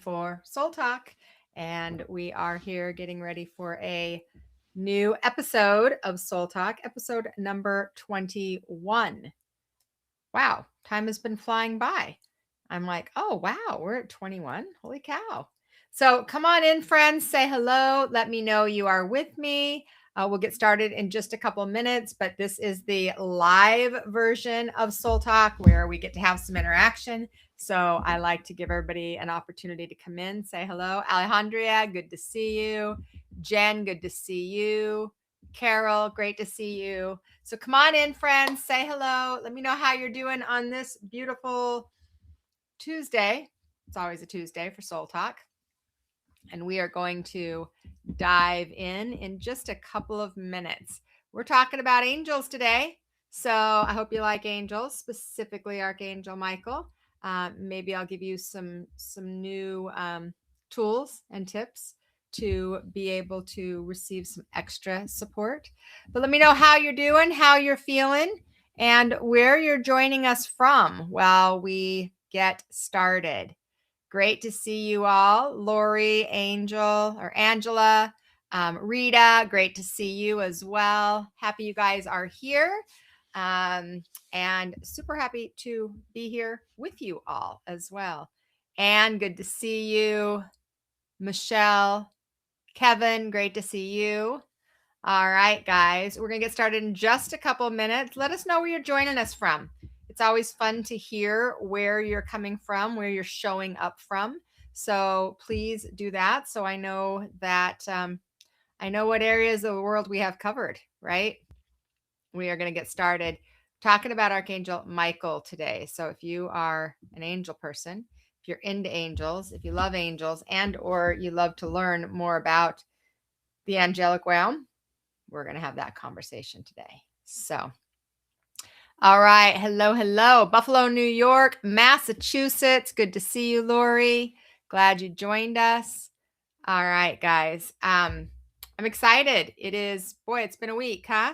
for Soul Talk, and we are here getting ready for a new episode of Soul Talk, episode number 21. Wow, time has been flying by. I'm like, oh, wow, we're at 21. Holy cow. So come on in, friends, say hello. Let me know you are with me. We'll get started in just a couple of minutes, but this is the live version of Soul Talk where we get to have some interaction. So I like to give everybody an opportunity to come in, say hello. Alejandria, good to see you. Jen, good to see you. Carol, great to see you. So come on in, friends, say hello. Let me know how you're doing on this beautiful Tuesday. It's always a Tuesday for Soul Talk. And we are going to dive in just a couple of minutes. We're talking about angels today. So I hope you like angels, specifically Archangel Michael. Maybe I'll give you some new tools and tips to be able to receive some extra support. But let me know how you're doing, how you're feeling, and where you're joining us from while we get started. Great to see you all. Lori, Angel, or Angela, Rita, great to see you as well. Happy you guys are here. And super happy to be here with you all as well. Anne, good to see you. Michelle, Kevin, great to see you. All right, guys, we're going to get started in just a couple of minutes. Let us know where you're joining us from. It's always fun to hear where you're coming from, where you're showing up from. So please do that. So I know that I know what areas of the world we have covered, right? We are going to get started talking about Archangel Michael today. So if you are an angel person, if you're into angels, if you love angels, and or you love to learn more about the angelic realm, we're going to have that conversation today. So, all right. Hello. Buffalo, New York, Massachusetts. Good to see you, Lori. Glad you joined us. All right, guys. I'm excited. It's been a week, huh?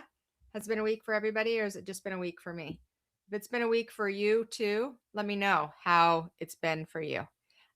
Has it been a week for everybody, or has it just been a week for me? If it's been a week for you too, let me know how it's been for you.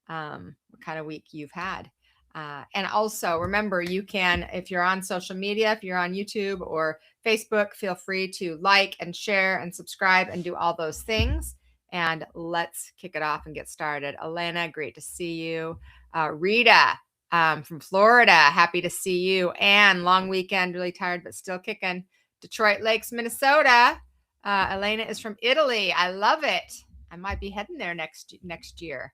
What kind of week you've had. And also remember, you can, if you're on social media, if you're on YouTube or Facebook, feel free to like and share and subscribe and do all those things. And let's kick it off and get started. Elena, great to see you. Rita from Florida, happy to see you. Anne, long weekend, really tired, but still kicking. Detroit Lakes, Minnesota. Elena is from Italy. I love it. I might be heading there next year.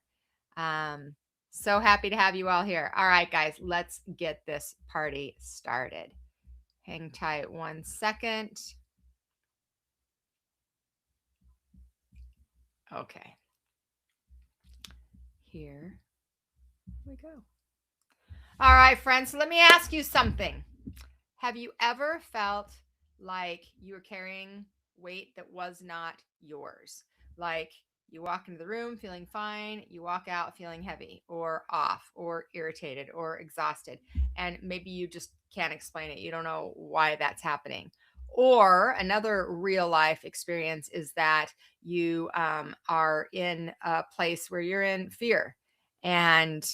So happy to have you all here. All right, guys, let's get this party started. Hang tight 1 second. Okay. Here we go. All right, friends, so let me ask you something. Have you ever felt like you were carrying weight that was not yours? Like you walk into the room feeling fine, you walk out feeling heavy or off or irritated or exhausted, and maybe you just can't explain it. You don't know why that's happening. Or another real life experience is that you are in a place where you're in fear, and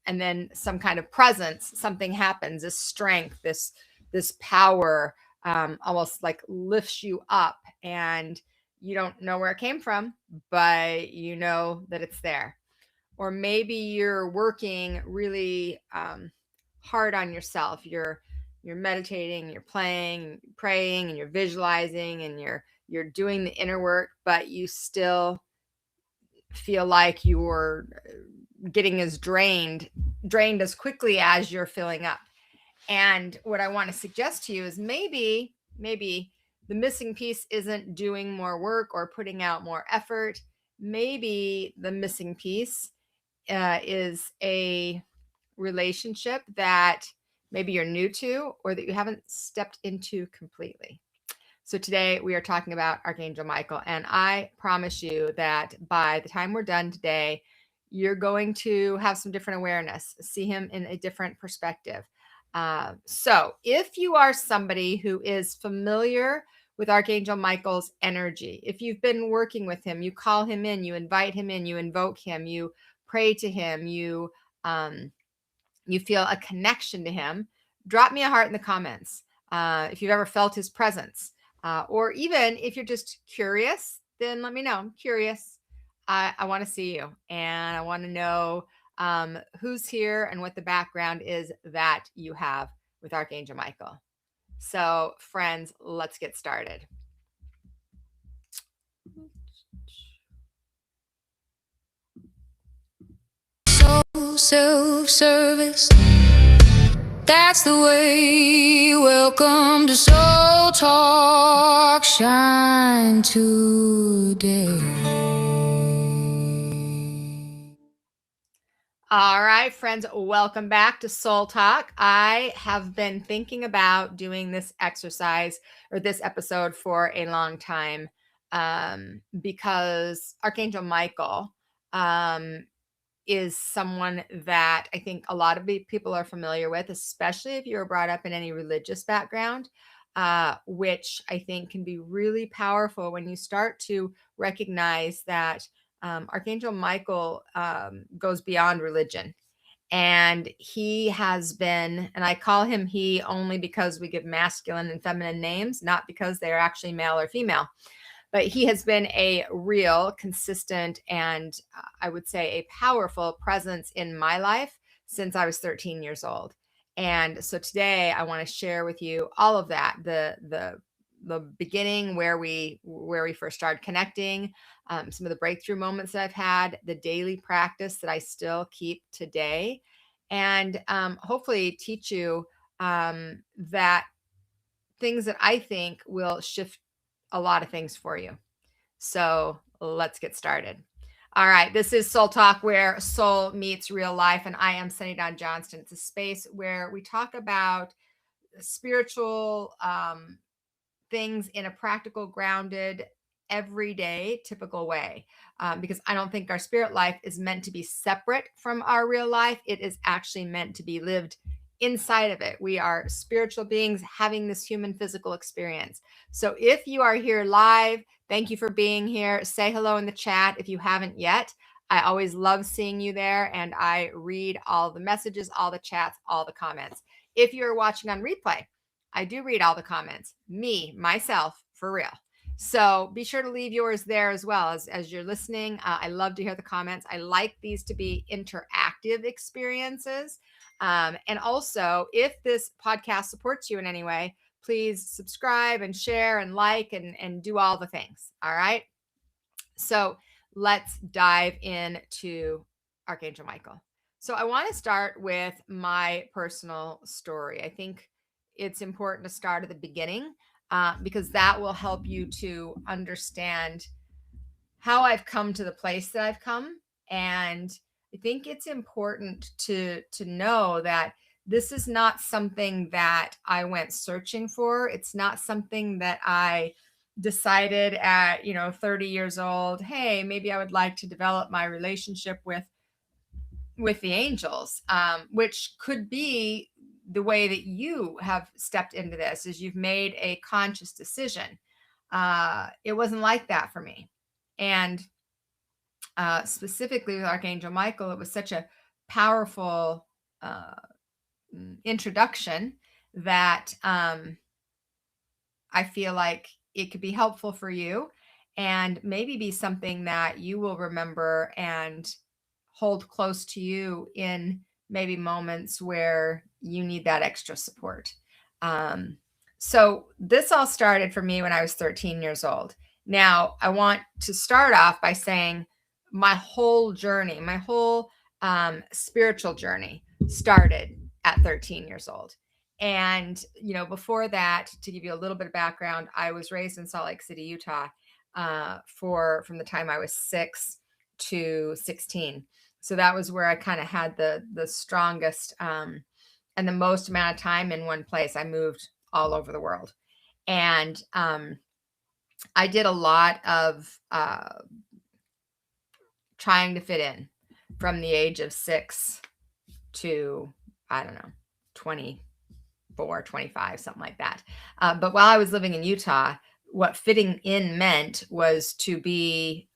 then some kind of presence, something happens, this strength, this power almost like lifts you up, and you don't know where it came from, but you know that it's there. Or maybe you're working really hard on yourself. You're meditating, you're praying, and you're visualizing, and you're doing the inner work, but you still feel like you're getting as drained as quickly as you're filling up. And what I want to suggest to you is maybe the missing piece isn't doing more work or putting out more effort. Maybe the missing piece is a relationship that maybe you're new to or that you haven't stepped into completely. So today we are talking about Archangel Michael, and I promise you that by the time we're done today, you're going to have some different awareness, see him in a different perspective. So if you are somebody who is familiar with Archangel Michael's energy, if you've been working with him, you call him in, you invite him in, you invoke him, you pray to him, you feel a connection to him, drop me a heart in the comments. If you've ever felt his presence, or even if you're just curious, then let me know. I'm curious. I want to see you, and I want to know who's here and what the background is that you have with Archangel Michael. So, friends, let's get started. Self-service, that's the way. Welcome to Soul Talk, shine today. All right, friends, welcome back to Soul Talk. I have been thinking about doing this exercise or this episode for a long time because Archangel Michael is someone that I think a lot of people are familiar with, especially if you were brought up in any religious background, which I think can be really powerful when you start to recognize that Archangel Michael goes beyond religion. And he has been, and I call him he only because we give masculine and feminine names, not because they are actually male or female. But he has been a real, consistent, and I would say a powerful presence in my life since I was 13 years old. And so today I want to share with you all of that, the beginning where we first started connecting, some of the breakthrough moments that I've had, the daily practice that I still keep today, and hopefully teach you that things that I think will shift a lot of things for you. So let's get started. All right, this is Soul Talk, where soul meets real life, and I am Sunny Dawn Johnston. It's a space where we talk about spiritual things in a practical, grounded, everyday, typical way. Because I don't think our spirit life is meant to be separate from our real life. It is actually meant to be lived inside of it. We are spiritual beings having this human physical experience. So if you are here live, thank you for being here. Say hello in the chat if you haven't yet. I always love seeing you there, and I read all the messages, all the chats, all the comments. If you're watching on replay, I do read all the comments, myself, for real. So be sure to leave yours there as well as you're listening. I love to hear the comments. I like these to be interactive experiences. And also, if this podcast supports you in any way, please subscribe and share and like and do all the things. All right. So let's dive into Archangel Michael. So I want to start with my personal story. I think it's important to start at the beginning because that will help you to understand how I've come to the place that I've come. And I think it's important to know that this is not something that I went searching for. It's not something that I decided at 30 years old, hey, maybe I would like to develop my relationship with the angels, which could be the way that you have stepped into this, is you've made a conscious decision. It wasn't like that for me. And specifically with Archangel Michael, it was such a powerful introduction that I feel like it could be helpful for you and maybe be something that you will remember and hold close to you in maybe moments where you need that extra support. So this all started for me when I was 13 years old. Now, I want to start off by saying my whole journey, my whole spiritual journey started at 13 years old. And, before that, to give you a little bit of background, I was raised in Salt Lake City, Utah, from the time I was 6 to 16. So that was where I kind of had the strongest and the most amount of time in one place. I moved all over the world. And I did a lot of trying to fit in from the age of 6 to, I don't know, 24, 25, something like that. But while I was living in Utah, what fitting in meant was to be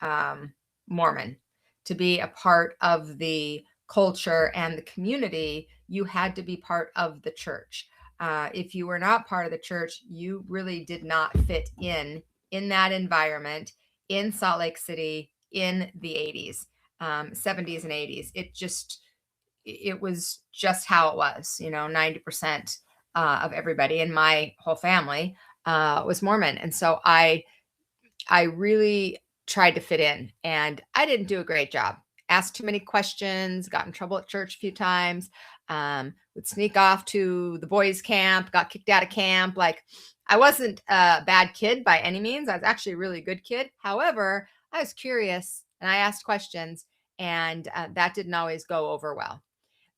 Mormon, to be a part of the culture and the community, you had to be part of the church. If you were not part of the church, you really did not fit in that environment in Salt Lake City in the 80s, 70s and 80s. It was just how it was. 90% of everybody in my whole family was Mormon. And so I really tried to fit in, and I didn't do a great job. Asked too many questions, got in trouble at church a few times, would sneak off to the boys' camp, got kicked out of camp. Like, I wasn't a bad kid by any means. I was actually a really good kid. However, I was curious and I asked questions, and that didn't always go over well.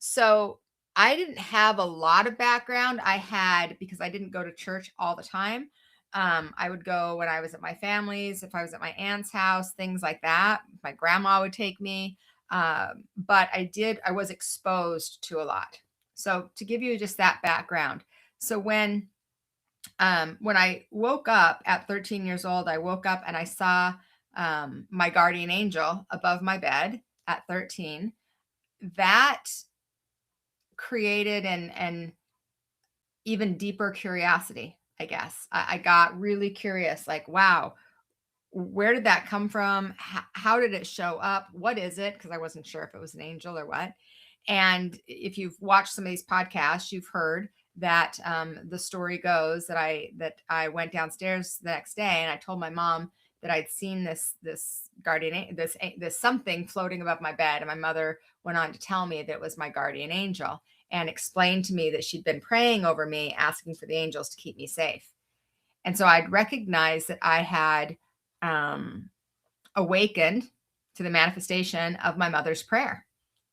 So I didn't have a lot of background. I had, because I didn't go to church all the time. I would go when I was at my family's, if I was at my aunt's house, things like that. My grandma would take me. But I was exposed to a lot. So to give you just that background. So when I woke up at 13 years old, I woke up and I saw my guardian angel above my bed at 13. That created an even deeper curiosity, I guess. I got really curious, like, wow, where did that come from? How did it show up? What is it? Because I wasn't sure if it was an angel or what. And if you've watched some of these podcasts, you've heard that the story goes that I went downstairs the next day and I told my mom that I'd seen this guardian, this something floating above my bed, and my mother went on to tell me that it was my guardian angel and explained to me that she'd been praying over me, asking for the angels to keep me safe. And so I'd recognized that I had awakened to the manifestation of my mother's prayer.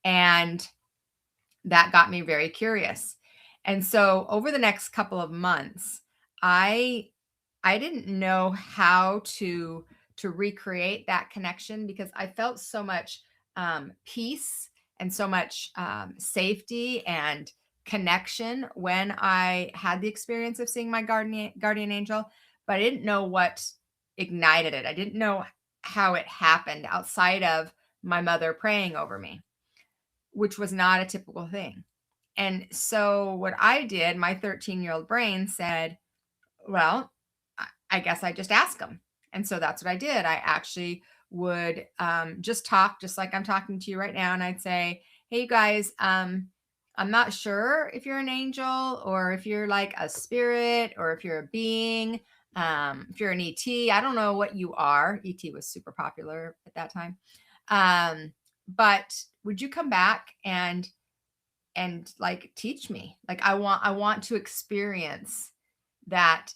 And that got me very curious. And so over the next couple of months, I didn't know how to recreate that connection, because I felt so much peace and so much safety and connection when I had the experience of seeing my guardian angel, but I didn't know what ignited it. I didn't know how it happened outside of my mother praying over me, which was not a typical thing. And so what I did, my 13-year-old brain said, well, I guess I just ask them. And so that's what I did. I actually would just talk, just like I'm talking to you right now. And I'd say, hey, you guys, I'm not sure if you're an angel or if you're like a spirit or if you're a being, if you're an ET. I don't know what you are. ET was super popular at that time. But would you come back and like teach me? Like, I want to experience that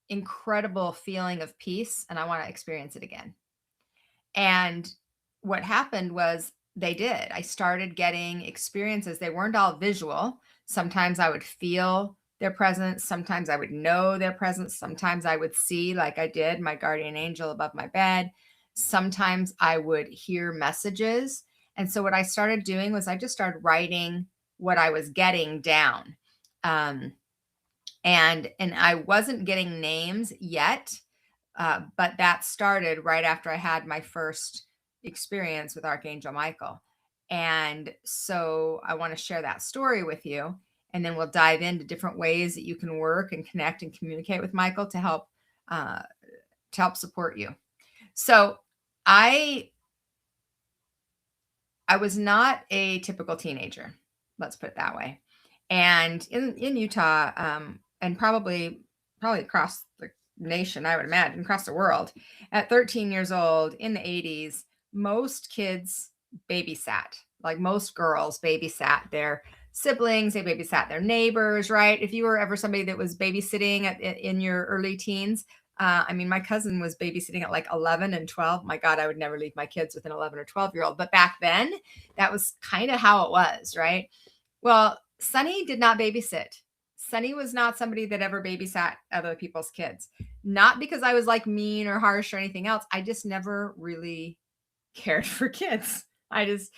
incredible feeling of peace, and I want to experience it again. And what happened was they did. I started getting experiences. They weren't all visual. Sometimes I would feel their presence. Sometimes I would know their presence. Sometimes I would see, like I did, my guardian angel above my bed. Sometimes I would hear messages. And so what I started doing was I just started writing what I was getting down. And I wasn't getting names yet, but that started right after I had my first experience with Archangel Michael. And so I want to share that story with you, and then we'll dive into different ways that you can work and connect and communicate with Michael to help support you. So I was not a typical teenager, let's put it that way. And in Utah, and probably across the nation, I would imagine, across the world, at 13 years old in the 80s, most kids babysat. Like, most girls babysat their siblings, they babysat their neighbors, right? If you were ever somebody that was babysitting in your early teens, I mean, my cousin was babysitting at like 11 and 12. My God, I would never leave my kids with an 11 or 12-year-old. But back then, that was kind of how it was, right? Well, Sunny did not babysit. Sunny was not somebody that ever babysat other people's kids. Not because I was like mean or harsh or anything else. I just never really cared for kids. I just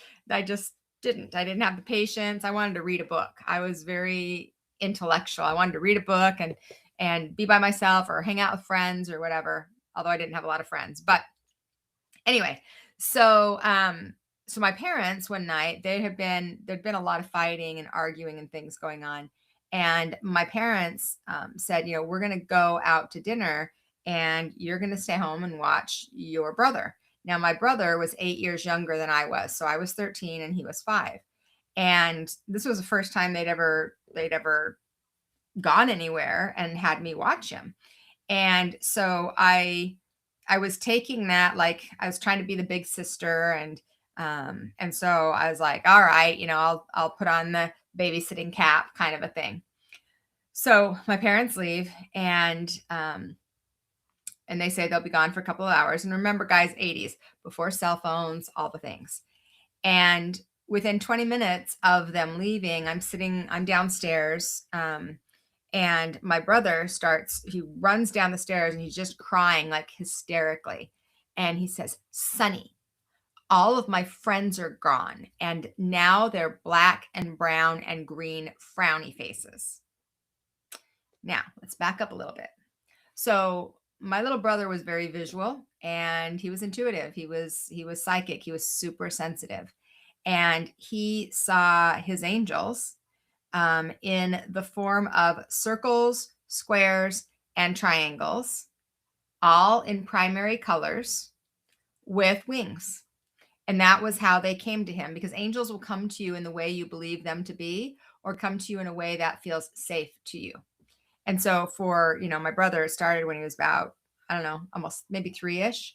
didn't. I didn't have the patience. I wanted to read a book. I was very intellectual. I wanted to read a book and be by myself or hang out with friends or whatever. Although I didn't have a lot of friends. But anyway, so So my parents one night, there'd been a lot of fighting and arguing and things going on. And my parents said, we're going to go out to dinner and you're going to stay home and watch your brother. Now, my brother was 8 years younger than I was. So I was 13 and he was 5. And this was the first time they'd ever gone anywhere and had me watch him. And so I was taking that, like I was trying to be the big sister, and so I was like, all right, I'll put on the babysitting cap kind of a thing. So my parents leave, and they say they'll be gone for a couple of hours. And remember, guys, 80s, before cell phones, all the things. And within 20 minutes of them leaving, I'm downstairs, and my brother he runs down the stairs and he's just crying like hysterically. And he says, Sunny, all of my friends are gone. And now they're black and brown and green frowny faces. Now let's back up a little bit. So my little brother was very visual and he was intuitive. He was psychic. He was super sensitive. And he saw his angels in the form of circles, squares, and triangles, all in primary colors with wings. And that was how they came to him, because angels will come to you in the way you believe them to be, or come to you in a way that feels safe to you. And so for, my brother, it started when he was about, I don't know, almost maybe 3-ish.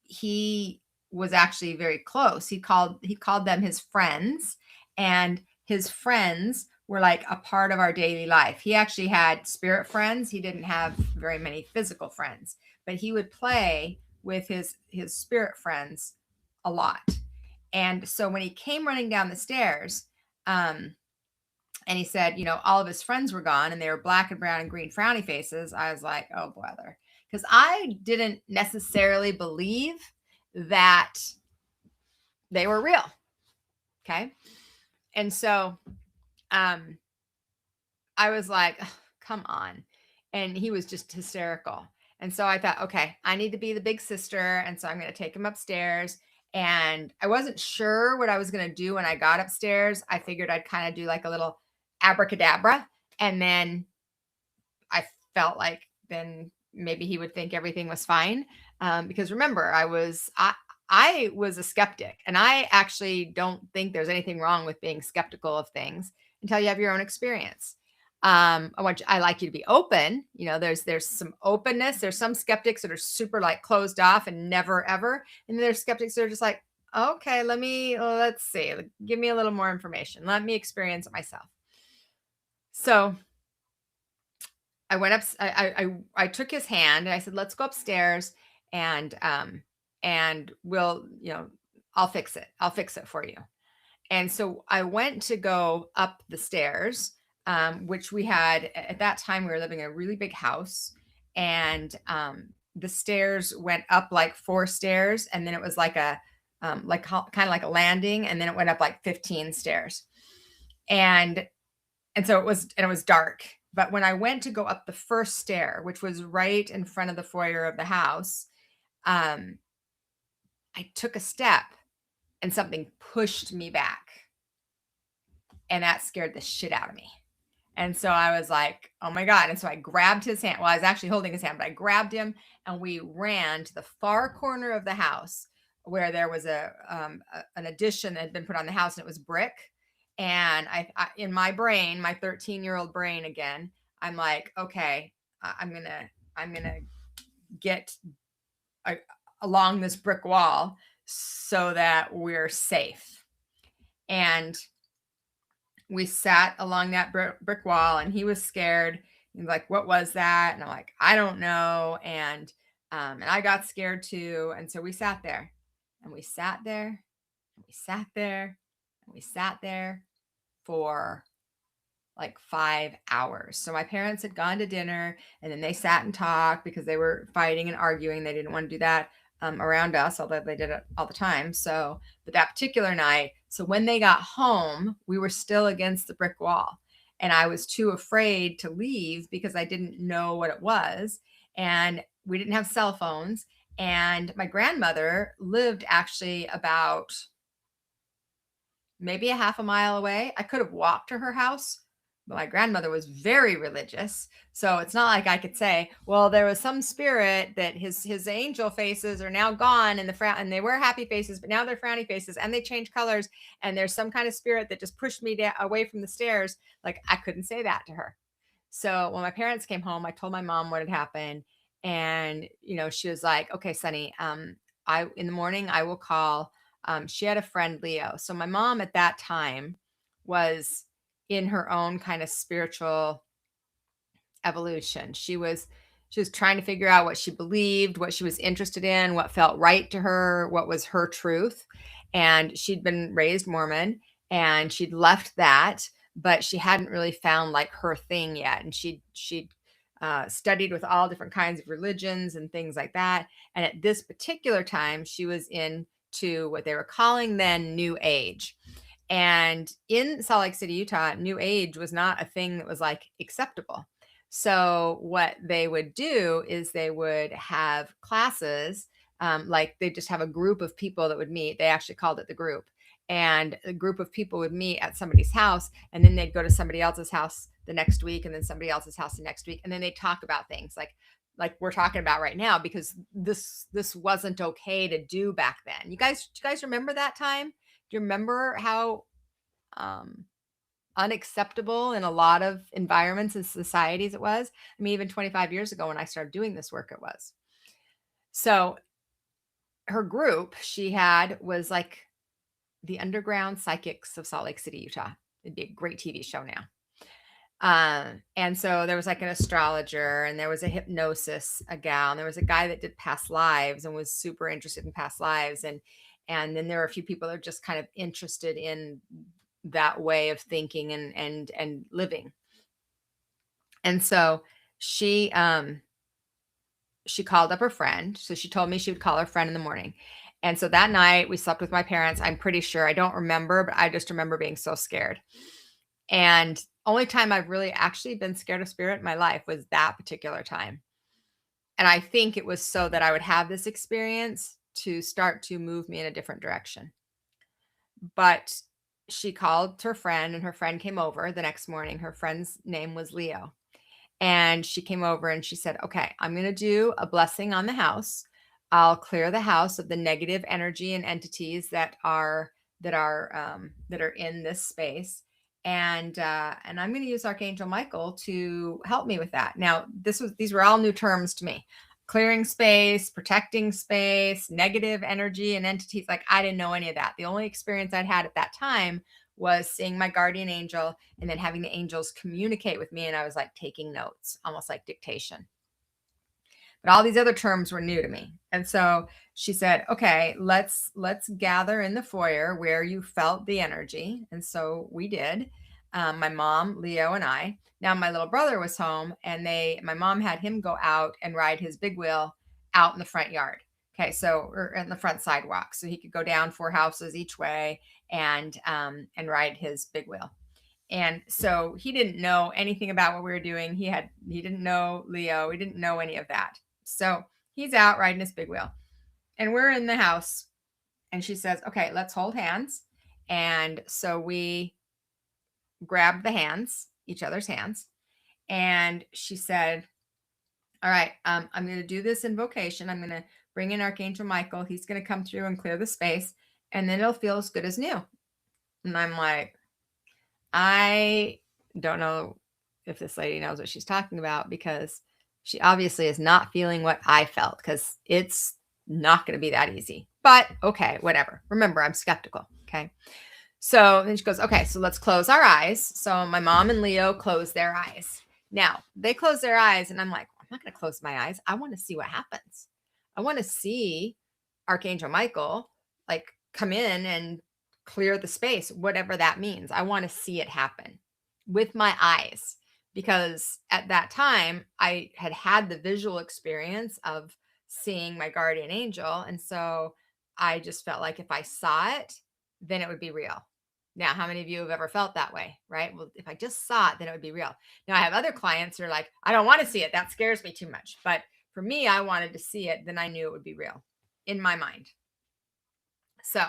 He was actually very close. He called them his friends, and his friends were like a part of our daily life. He actually had spirit friends. He didn't have very many physical friends, but he would play with his spirit friends a lot. And so when he came running down the stairs, and he said, all of his friends were gone and they were black and brown and green frowny faces, I was like, oh, brother. Because I didn't necessarily believe that they were real. Okay. And so I was like, oh, come on. And he was just hysterical. And so I thought, okay, I need to be the big sister. And so I'm going to take him upstairs. And I wasn't sure what I was going to do when I got upstairs. I figured I'd kind of do like a little abracadabra. And then I felt like then maybe he would think everything was fine. Because remember, I was a skeptic, and I actually don't think there's anything wrong with being skeptical of things until you have your own experience. I like you to be open. There's some openness. There's some skeptics that are super like closed off and never ever. And then there's skeptics that are just like, okay, let's see, give me a little more information. Let me experience it myself. So I went up, I took his hand and I said, let's go upstairs and we'll, I'll fix it. I'll fix it for you. And so I went to go up the stairs, which we had at that time, we were living in a really big house, and the stairs went up like 4 stairs. And then it was like kind of like a landing. And then it went up like 15 stairs. And so it was dark. But when I went to go up the first stair, which was right in front of the foyer of the house, I took a step and something pushed me back. And that scared the shit out of me. And so I was like, oh my God. And so I grabbed his hand. Well, I was actually holding his hand, but I grabbed him and we ran to the far corner of the house where there was an addition that had been put on the house, and it was brick. And I in my brain, my 13-year-old brain again, I'm like, okay, I'm going to get along this brick wall so that we're safe. And we sat along that brick wall, and he was scared. He was like, what was that? And I'm like, I don't know. And I got scared too. And so we sat there, and we sat there, and we sat there, and we sat there for like 5 hours. So my parents had gone to dinner, and then they sat and talked because they were fighting and arguing. They didn't want to do that around us, although they did it all the time. So, but that particular night, so when they got home, we were still against the brick wall, and I was too afraid to leave because I didn't know what it was, and we didn't have cell phones. And my grandmother lived actually about maybe a half a mile away. I could have walked to her house, but my grandmother was very religious. So it's not like I could say, well, there was some spirit that his angel faces are now gone and and they were happy faces, but now they're frowny faces and they change colors. And there's some kind of spirit that just pushed me away from the stairs. Like I couldn't say that to her. So when my parents came home, I told my mom what had happened. And, she was like, okay, Sunny, in the morning I will call. She had a friend, Leo. So my mom at that time was in her own kind of spiritual evolution. She was trying to figure out what she believed, what she was interested in, what felt right to her, what was her truth. And she'd been raised Mormon and she'd left that, but she hadn't really found like her thing yet. And she'd studied with all different kinds of religions and things like that. And at this particular time, she was into what they were calling then New Age. And in Salt Lake City, Utah, New Age was not a thing that was like acceptable. So what they would do is they would have classes, like they just have a group of people that would meet. They actually called it the group. And a group of people would meet at somebody's house, and then they'd go to somebody else's house the next week, and then somebody else's house the next week, and then they talk about things like we're talking about right now, because this wasn't okay to do back then. Do you guys remember that time? Do you remember how unacceptable in a lot of environments and societies it was? I mean, even 25 years ago when I started doing this work, it was. So her group she had was like the Underground Psychics of Salt Lake City, Utah. It'd be a great TV show now. And so there was like an astrologer, and there was a hypnosis, a gal, and there was a guy that did past lives and was super interested in past lives. And then there were a few people that are just kind of interested in that way of thinking and living. And so she called up her friend. So she told me she would call her friend in the morning. And so that night we slept with my parents. I'm pretty sure, I don't remember, but I just remember being so scared. And only time I've really actually been scared of spirit in my life was that particular time. And I think it was so that I would have this experience to start to move me in a different direction. But she called her friend, and her friend came over the next morning. Her friend's name was Leo. And she came over and she said, okay, I'm going to do a blessing on the house. I'll clear the house of the negative energy and entities that are in this space. And I'm going to use Archangel Michael to help me with that. Now, these were all new terms to me. Clearing space, protecting space, negative energy and entities. Like I didn't know any of that. The only experience I'd had at that time was seeing my guardian angel and then having the angels communicate with me. And I was like taking notes, almost like dictation. But all these other terms were new to me. And so she said, okay, let's gather in the foyer where you felt the energy. And so we did. My mom, Leo, and I. Now my little brother was home, and my mom had him go out and ride his big wheel out in the front yard. Okay, or in the front sidewalk, so he could go down 4 houses each way and ride his big wheel. And so he didn't know anything about what we were doing. He didn't know Leo. He didn't know any of that. So he's out riding his big wheel, and we're in the house, and she says, okay, let's hold hands. And so we grabbed each other's hands. And she said, all right, I'm going to do this invocation. I'm going to bring in Archangel Michael. He's going to come through and clear the space, and then it'll feel as good as new. And I'm like, I don't know if this lady knows what she's talking about, because she obviously is not feeling what I felt, because it's not going to be that easy. But okay, whatever. Remember, I'm skeptical. Okay. So then she goes, okay, so let's close our eyes. So my mom and Leo closed their eyes. Now they close their eyes, and I'm like, I'm not going to close my eyes. I want to see what happens. I want to see Archangel Michael like come in and clear the space, whatever that means. I want to see it happen with my eyes, because at that time I had the visual experience of seeing my guardian angel. And so I just felt like if I saw it, then it would be real. Now, how many of you have ever felt that way, right? Well, if I just saw it, then it would be real. Now, I have other clients who are like, I don't want to see it. That scares me too much. But For me, I wanted to see it, then I knew it would be real in my mind. So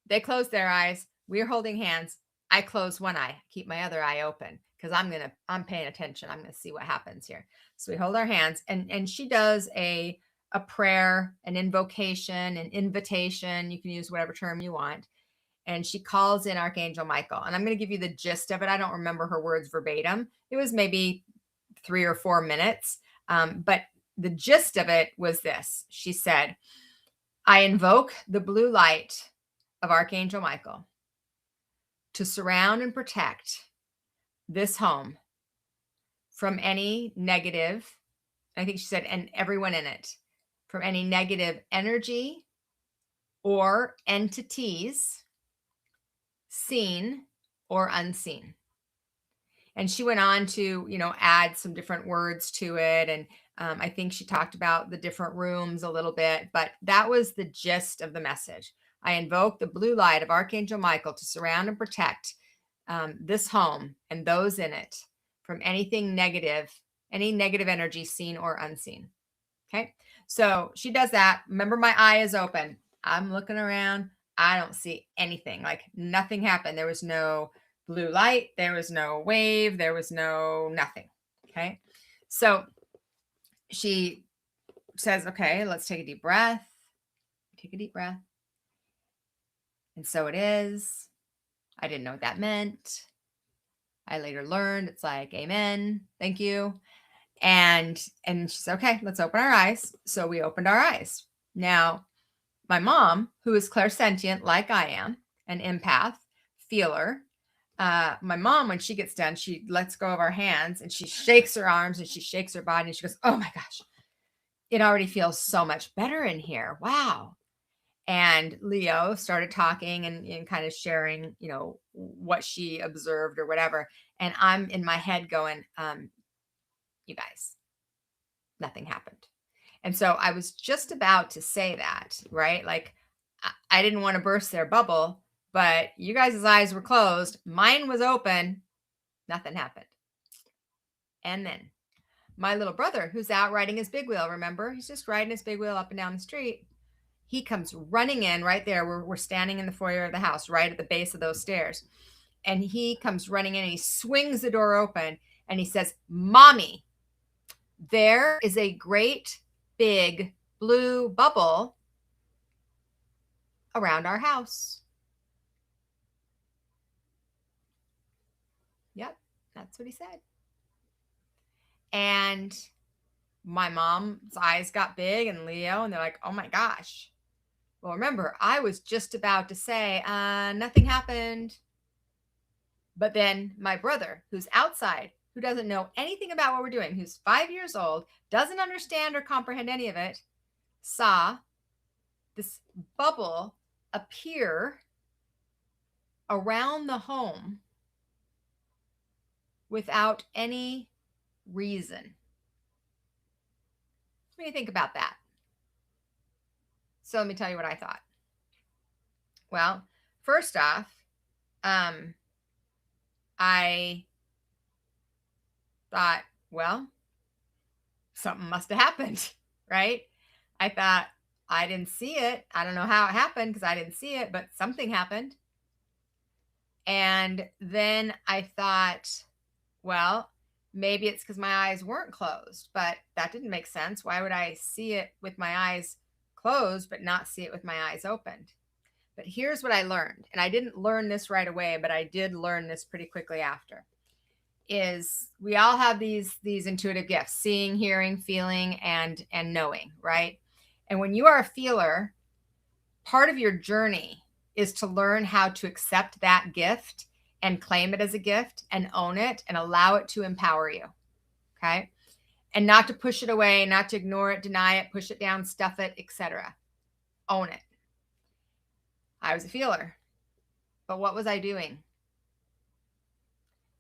they closed their eyes. We're holding hands. I close one eye, keep my other eye open because I'm paying attention. I'm gonna see what happens here. So we hold our hands, and she does a prayer, an invocation, an invitation. You can use whatever term you want. And she calls in Archangel Michael. And I'm going to give you the gist of it. I don't remember her words verbatim. It was maybe 3 or 4 minutes. But the gist of it was this. She said, I invoke the blue light of Archangel Michael to surround and protect this home from any negative, I think she said, and everyone in it, from any negative energy or entities, seen or unseen. And she went on to, add some different words to it. And I think she talked about the different rooms a little bit, but that was the gist of the message. I invoke the blue light of Archangel Michael to surround and protect this home and those in it from anything negative, any negative energy seen or unseen. Okay. So she does that. Remember, my eye is open. I'm looking around. I don't see anything. Like nothing happened. There was no blue light. There was no wave. There was no nothing. Okay. So she says, okay, let's take a deep breath. Take a deep breath. And so it is. I didn't know what that meant. I later learned it's like, amen. Thank you. And she said, okay, let's open our eyes. So we opened our eyes. Now, my mom, who is clairsentient like I am, an empath, feeler, my mom, when she gets done, she lets go of our hands and she shakes her arms and she shakes her body and she goes, oh my gosh, it already feels so much better in here. Wow. And Leo started talking and kind of sharing, what she observed or whatever. And I'm in my head going, you guys, nothing happened. And so I was just about to say that, right? Like I didn't want to burst their bubble, but you guys' eyes were closed. Mine was open. Nothing happened. And then my little brother, who's out riding his big wheel, remember? He's just riding his big wheel up and down the street. He comes running in right there. We're standing in the foyer of the house, right at the base of those stairs. And he comes running in and he swings the door open and he says, Mommy, there is a great big blue bubble around our house. Yep, that's what he said. And my mom's eyes got big and Leo, and they're like, oh my gosh. Well, remember, I was just about to say, nothing happened. But then my brother, who's outside, who doesn't know anything about what we're doing, who's 5 years old, doesn't understand or comprehend any of it, saw this bubble appear around the home without any reason. What do you think about that? So let me tell you what I thought. Well, first off, I thought, well, something must have happened, right? I thought, I didn't see it. I don't know how it happened because I didn't see it, but something happened. And then I thought, well, maybe it's because my eyes weren't closed, but that didn't make sense. Why would I see it with my eyes closed, but not see it with my eyes opened? But here's what I learned. And I didn't learn this right away, but I did learn this pretty quickly after. Is we all have these intuitive gifts, seeing, hearing, feeling, and knowing, right? And when you are a feeler, part of your journey is to learn how to accept that gift and claim it as a gift and own it and allow it to empower you. Okay. And not to push it away, not to ignore it, deny it, push it down, stuff it, etc. Own it. I was a feeler. But what was I doing?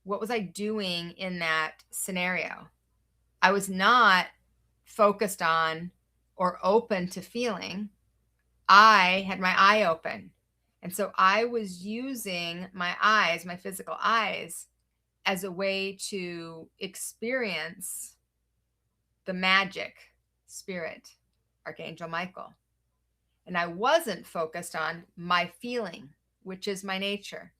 What was I doing in that scenario? I was not focused on or open to feeling. I had my eye open. And so I was using my eyes, my physical eyes, as a way to experience the magic, spirit, Archangel Michael. And I wasn't focused on my feeling, which is my nature.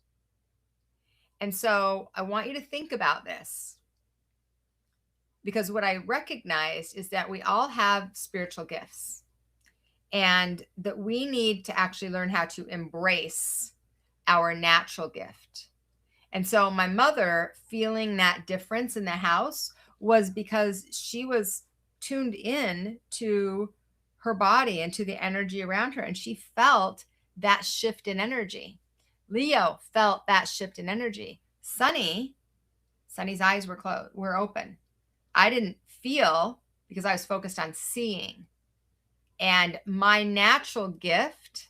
And so I want you to think about this, because what I recognized is that we all have spiritual gifts, and that we need to actually learn how to embrace our natural gift. And so my mother feeling that difference in the house was because she was tuned in to her body and to the energy around her, and she felt that shift in energy. Leo felt that shift in energy. Sunny's eyes were open. I didn't feel because I was focused on seeing. And my natural gift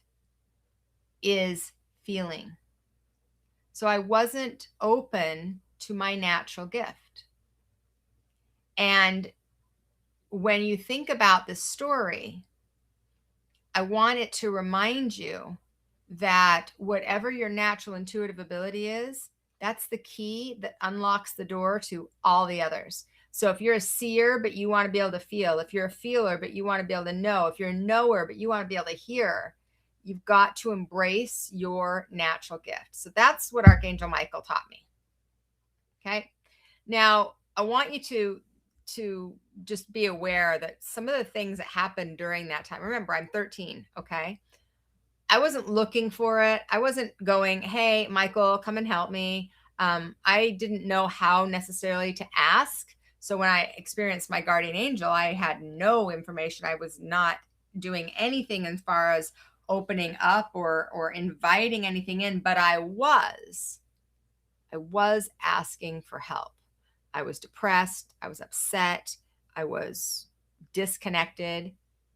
is feeling. So I wasn't open to my natural gift. And when you think about this story, I want it to remind you that whatever your natural intuitive ability is, that's the key that unlocks the door to all the others. So if you're a seer, but you want to be able to feel, if you're a feeler, but you want to be able to know, if you're a knower, but you want to be able to hear, you've got to embrace your natural gift. So that's what Archangel Michael taught me. Okay. Now I want you to just be aware that some of the things that happened during that time, remember, I'm 13. Okay. I wasn't looking for it. I wasn't going, hey, Michael, come and help me. I didn't know how necessarily to ask. So when I experienced my guardian angel, I had no information. I was not doing anything as far as opening up or inviting anything in, but I was asking for help. I was depressed. I was upset. I was disconnected.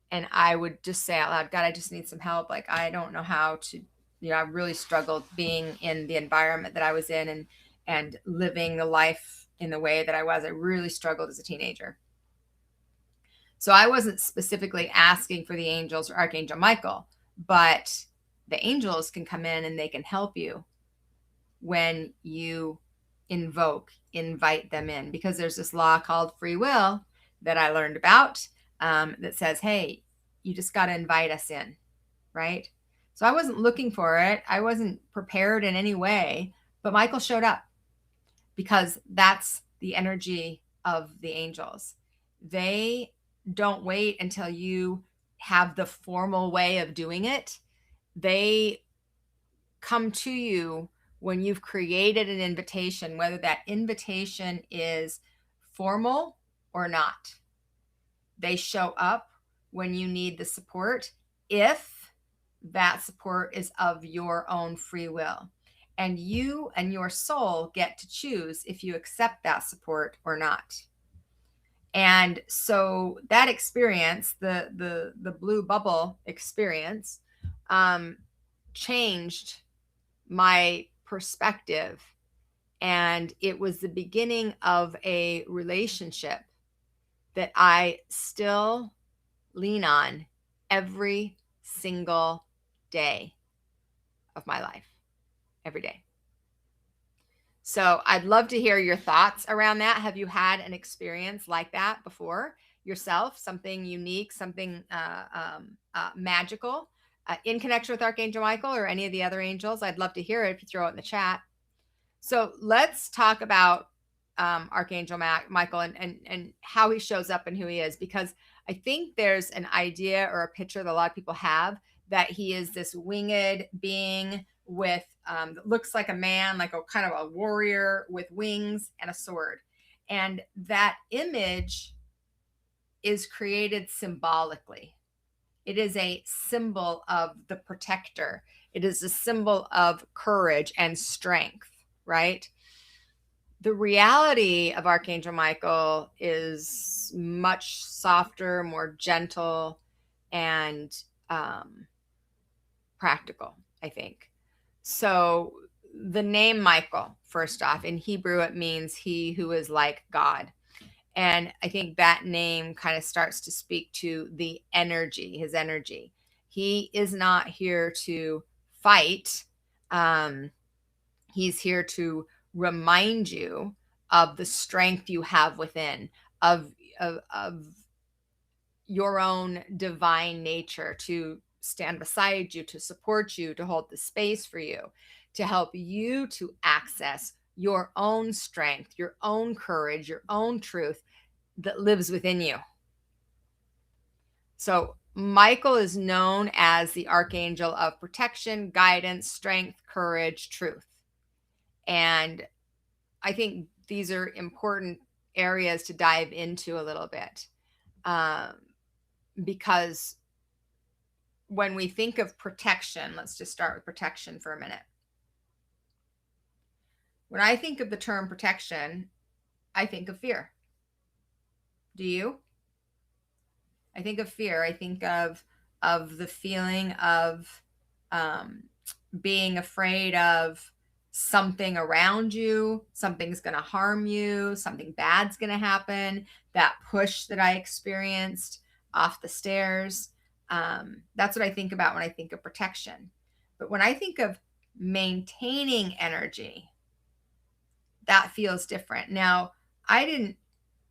And I would just say out loud, God, I just need some help. Like, I don't know how to, I really struggled being in the environment that I was in and living the life in the way that I was. I really struggled as a teenager. So I wasn't specifically asking for the angels or Archangel Michael, but the angels can come in and they can help you when you invite them in, because there's this law called free will that I learned about that says, hey, you just got to invite us in, right? So I wasn't looking for it. I wasn't prepared in any way, but Michael showed up, because that's the energy of the angels. They don't wait until you have the formal way of doing it. They come to you when you've created an invitation, whether that invitation is formal or not. They show up when you need the support, if that support is of your own free will. And you and your soul get to choose if you accept that support or not. And so that experience, the blue bubble experience, changed my perspective. And it was the beginning of a relationship that I still lean on every single day of my life, every day. So I'd love to hear your thoughts around that. Have you had an experience like that before yourself? Something unique, something magical in connection with Archangel Michael or any of the other angels? I'd love to hear it if you throw it in the chat. So let's talk about Archangel Michael and how he shows up and who he is, because I think there's an idea or a picture that a lot of people have that he is this winged being with looks like a man, like a kind of a warrior with wings and a sword. And that image is created symbolically. It is a symbol of the protector. It is a symbol of courage and strength, right? The reality of Archangel Michael is much softer, more gentle, and practical, I think. So the name Michael, first off, in Hebrew, it means he who is like God. And I think that name kind of starts to speak to the energy, his energy. He is not here to fight. He's here to remind you of the strength you have within, of your own divine nature to stand beside you, to support you, to hold the space for you, to help you to access your own strength, your own courage, your own truth that lives within you. So Michael is known as the archangel of protection, guidance, strength, courage, truth. And I think these are important areas to dive into a little bit, because when we think of protection, let's just start with protection for a minute. When I think of the term protection, I think of fear. Do you? I think of fear. I think of the feeling of being afraid of something around you, something's going to harm you, something bad's going to happen. That push that I experienced off the stairs. That's what I think about when I think of protection. But when I think of maintaining energy, that feels different. Now, I didn't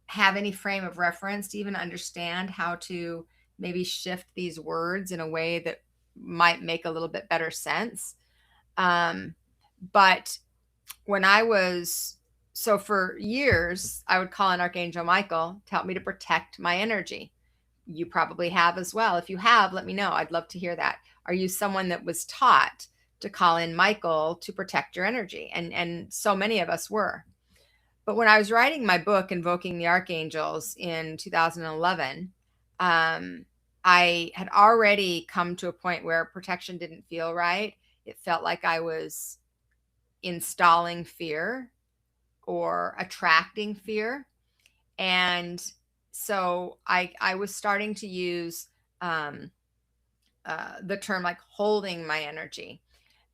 have any frame of reference to even understand how to maybe shift these words in a way that might make a little bit better sense. But when I was, so for years, I would call on Archangel Michael to help me to protect my energy. You probably have as well. If you have, let me know. I'd love to hear that. Are you someone that was taught to call in Michael to protect your energy? And so many of us were. But when I was writing my book, Invoking the Archangels, in 2011, I had already come to a point where protection didn't feel right. It felt like I was installing fear or attracting fear. And so I was starting to use the term like holding my energy.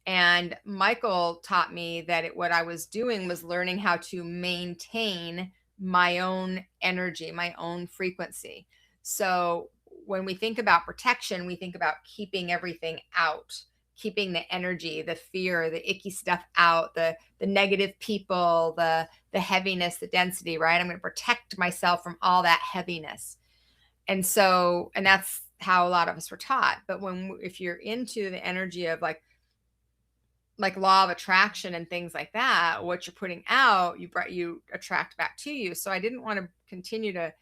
And Michael taught me that what I was doing was learning how to maintain my own energy, my own frequency. So when we think about protection, we think about keeping everything out, keeping the energy, the fear, the icky stuff out, the negative people, the heaviness, the density, right? I'm going to protect myself from all that heaviness. And so, and that's how a lot of us were taught. But if you're into the energy of like law of attraction and things like that, what you're putting out, you attract back to you. So I didn't want to continue to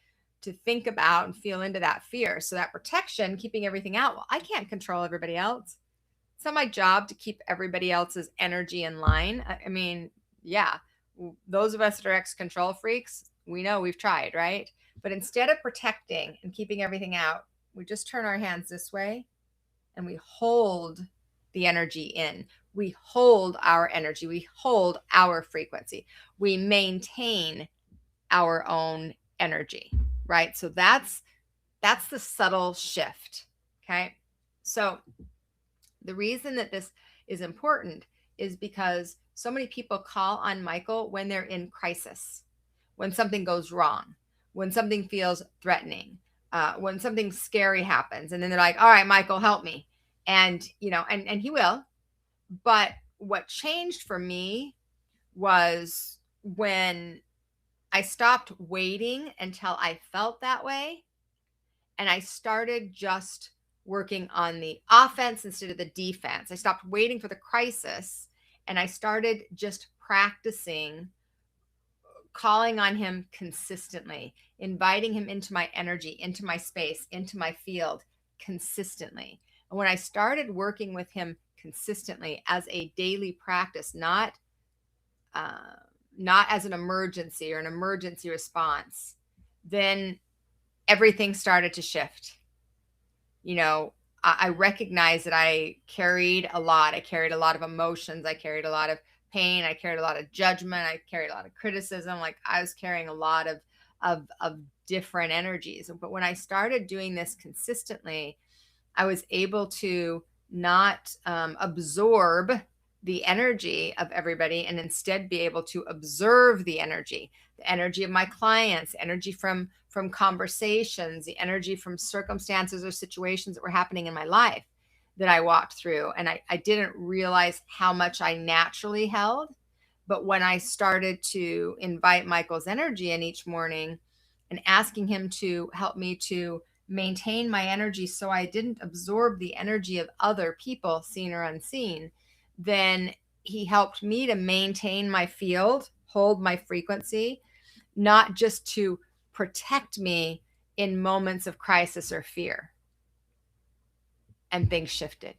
think about and feel into that fear. So that protection, keeping everything out. Well, I can't control everybody else. It's not my job to keep everybody else's energy in line. I mean, yeah, those of us that are ex-control freaks, we know, we've tried, right? But instead of protecting and keeping everything out, we just turn our hands this way and we hold the energy in. We hold our energy. We hold our frequency. We maintain our own energy, right? So that's the subtle shift. Okay. So the reason that this is important is because so many people call on Michael when they're in crisis, when something goes wrong, when something feels threatening, when something scary happens. And then they're like, all right, Michael, help me. And, and he will. But what changed for me was when I stopped waiting until I felt that way. And I started just working on the offense instead of the defense. I stopped waiting for the crisis and I started just practicing calling on him consistently, inviting him into my energy, into my space, into my field consistently. And when I started working with him consistently as a daily practice, not as an emergency or an emergency response, then everything started to shift. I recognized that I carried a lot. I carried a lot of emotions. I carried a lot of pain. I carried a lot of judgment. I carried a lot of criticism. Like I was carrying a lot of different energies. But when I started doing this consistently, I was able to not absorb the energy of everybody and instead be able to observe the energy of my clients, energy from conversations, the energy from circumstances or situations that were happening in my life that I walked through. And I didn't realize how much I naturally held. But when I started to invite Michael's energy in each morning and asking him to help me to maintain my energy so I didn't absorb the energy of other people, seen or unseen, then he helped me to maintain my field, hold my frequency, not just to protect me in moments of crisis or fear. And things shifted.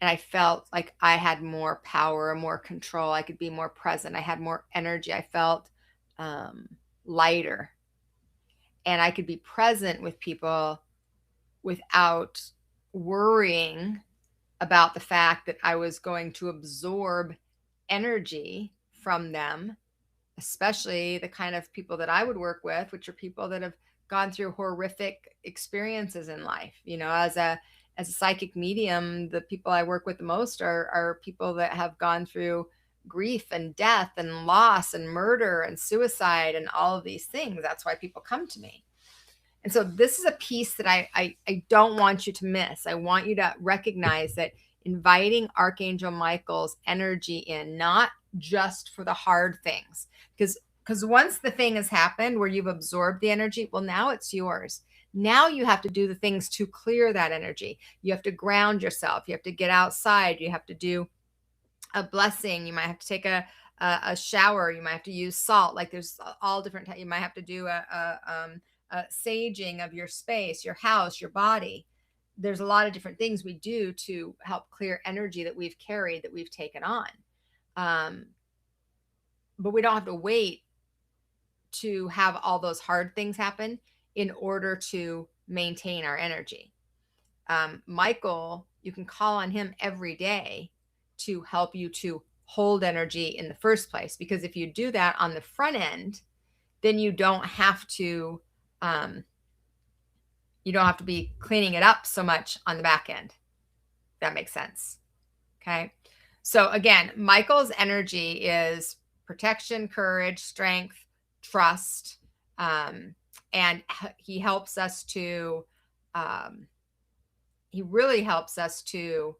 And I felt like I had more power, more control. I could be more present. I had more energy. I felt lighter. And I could be present with people without worrying about the fact that I was going to absorb energy from them, especially the kind of people that I would work with, which are people that have gone through horrific experiences in life. You know, as a psychic medium, the people I work with the most are people that have gone through grief and death and loss and murder and suicide and all of these things. That's why people come to me. And so this is a piece that I don't want you to miss. I want you to recognize that inviting Archangel Michael's energy in, not just for the hard things, because once the thing has happened where you've absorbed the energy, well, now it's yours. Now you have to do the things to clear that energy. You have to ground yourself. You have to get outside. You have to do a blessing. You might have to take a shower. You might have to use salt. Like there's all different types. You might have to do a saging of your space, your house, your body. There's a lot of different things we do to help clear energy that we've carried, that we've taken on. But we don't have to wait to have all those hard things happen in order to maintain our energy. Michael, you can call on him every day to help you to hold energy in the first place, because if you do that on the front end, then you don't have to be cleaning it up so much on the back end. That makes sense. Okay. So again, Michael's energy is protection, courage, strength, trust. And he helps us to, he really helps us to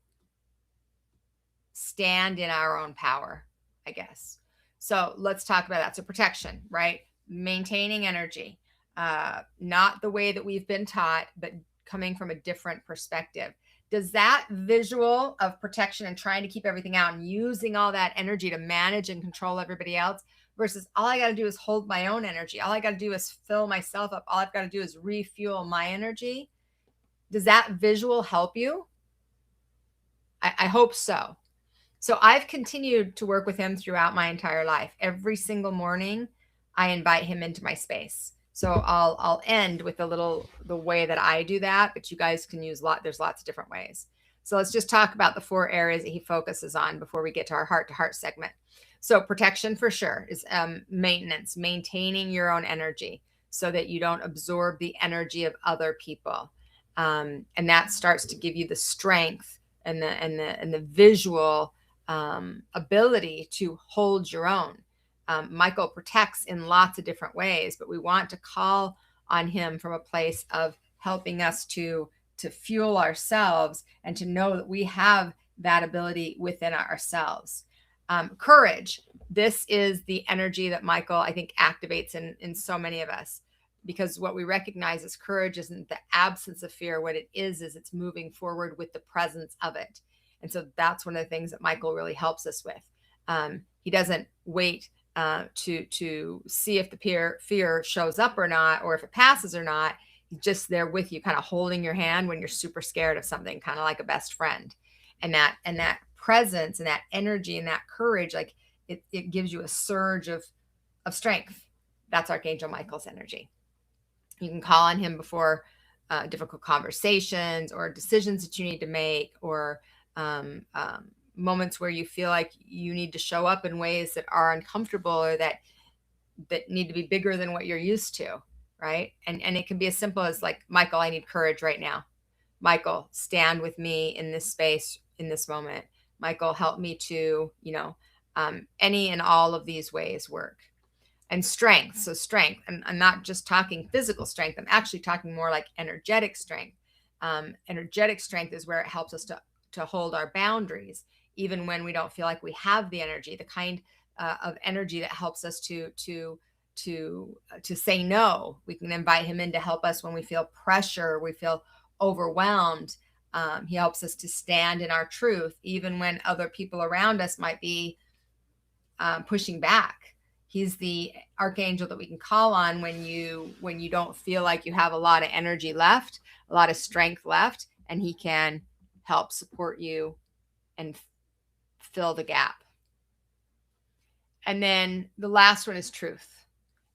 stand in our own power, I guess. So let's talk about that. So protection, right? Maintaining energy, not the way that we've been taught, but coming from a different perspective. Does that visual of protection and trying to keep everything out and using all that energy to manage and control everybody else versus all I got to do is hold my own energy. All I got to do is fill myself up. All I've got to do is refuel my energy. Does that visual help you? I hope so. So I've continued to work with him throughout my entire life. Every single morning, I invite him into my space. So I'll end with the way that I do that, but you guys can use there's lots of different ways. So let's just talk about the 4 areas that he focuses on before we get to our heart to heart segment. So protection for sure is maintenance, maintaining your own energy so that you don't absorb the energy of other people. And that starts to give you the strength and the visual ability to hold your own. Michael protects in lots of different ways, but we want to call on him from a place of helping us to fuel ourselves and to know that we have that ability within ourselves. Courage. This is the energy that Michael, I think, activates in so many of us, because what we recognize as courage isn't the absence of fear. What it is it's moving forward with the presence of it. And so that's one of the things that Michael really helps us with. He doesn't wait to see if the fear shows up or not, or if it passes or not. He's just there with you, kind of holding your hand when you're super scared of something, kind of like a best friend. And that presence and that energy and that courage, like it gives you a surge of strength. That's Archangel Michael's energy. You can call on him before difficult conversations or decisions that you need to make, or moments where you feel like you need to show up in ways that are uncomfortable or that need to be bigger than what you're used to, right? And it can be as simple as like, Michael, I need courage right now. Michael, stand with me in this space, in this moment. Michael, help me to, any and all of these ways work. And strength. So strength, and I'm not just talking physical strength. I'm actually talking more like energetic strength. Energetic strength is where it helps us to hold our boundaries, even when we don't feel like we have the energy, the kind of energy that helps us to say no. We can invite him in to help us when we feel pressure, we feel overwhelmed. He helps us to stand in our truth, even when other people around us might be pushing back. He's the archangel that we can call on when you don't feel like you have a lot of energy left, a lot of strength left, and he can help support you and fill the gap. And then the last one is truth.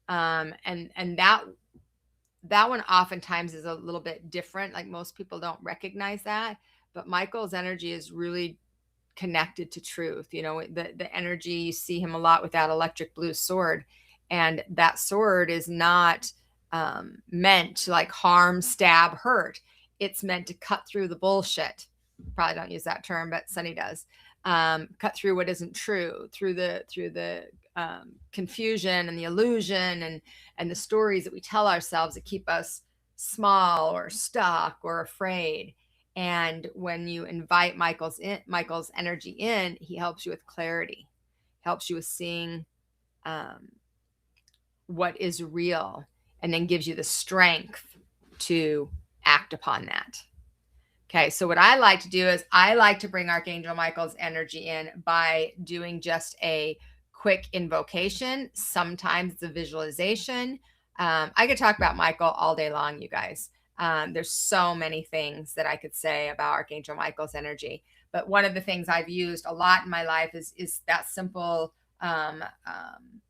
And that one oftentimes is a little bit different. Like most people don't recognize that, but Michael's energy is really connected to truth. You know, the energy, you see him a lot with that electric blue sword, and that sword is not meant to like harm, stab, hurt. It's meant to cut through the bullshit. Probably don't use that term, but Sunny does. Cut through what isn't true, through the confusion and the illusion and the stories that we tell ourselves that keep us small or stuck or afraid. And when you invite Michael's energy in, he helps you with clarity, helps you with seeing what is real, and then gives you the strength to act upon that. Okay, so what I like to do is I like to bring Archangel Michael's energy in by doing just a quick invocation. Sometimes it's a visualization. I could talk about Michael all day long, you guys. There's so many things that I could say about Archangel Michael's energy. But one of the things I've used a lot in my life is that simple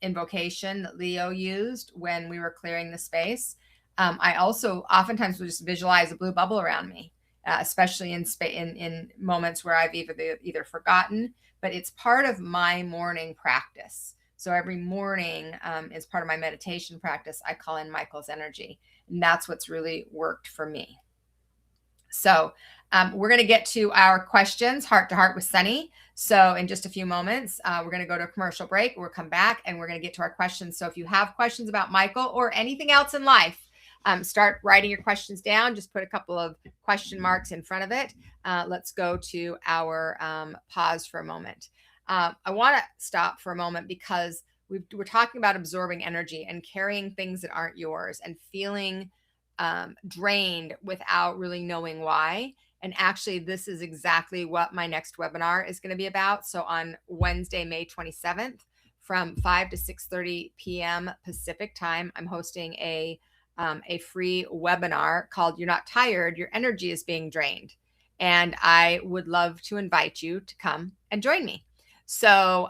invocation that Leo used when we were clearing the space. I also oftentimes will just visualize a blue bubble around me. Especially in moments where I've either forgotten, but it's part of my morning practice. So every morning, as part of my meditation practice, I call in Michael's energy, and that's what's really worked for me. So we're going to get to our questions, heart to heart with Sunny. So in just a few moments, we're going to go to a commercial break. We'll come back and we're going to get to our questions. So if you have questions about Michael or anything else in life, start writing your questions down. Just put a couple of question marks in front of it. Let's go to our pause for a moment. I want to stop for a moment because we're talking about absorbing energy and carrying things that aren't yours and feeling drained without really knowing why. And actually, this is exactly what my next webinar is going to be about. So on Wednesday, May 27th, from 5 to 6:30 p.m. Pacific time, I'm hosting a free webinar called You're Not Tired, Your Energy is Being Drained. And I would love to invite you to come and join me. So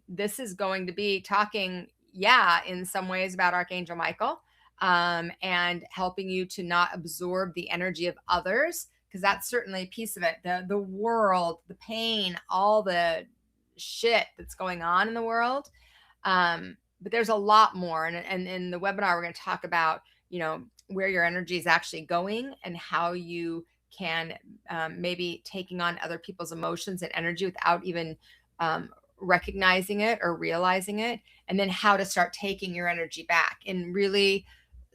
this is going to be talking, in some ways about Archangel Michael and helping you to not absorb the energy of others, because that's certainly a piece of it. The world, the pain, all the shit that's going on in the world. But there's a lot more. And in the webinar, we're going to talk about where your energy is actually going and how you can maybe taking on other people's emotions and energy without even recognizing it or realizing it, and then how to start taking your energy back in really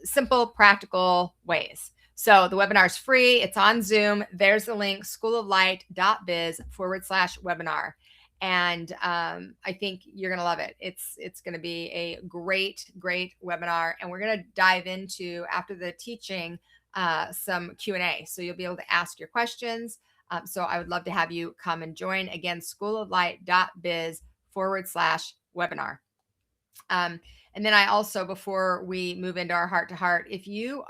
simple, practical ways. So the webinar is free. It's on Zoom. There's the link, schooloflight.biz/webinar. And I think you're going to love it. It's going to be a great webinar. And we're going to dive into, after the teaching, some Q&A. So you'll be able to ask your questions. So I would love to have you come and join. Again, schooloflight.biz/webinar. And then I also, before we move into our heart to heart, if you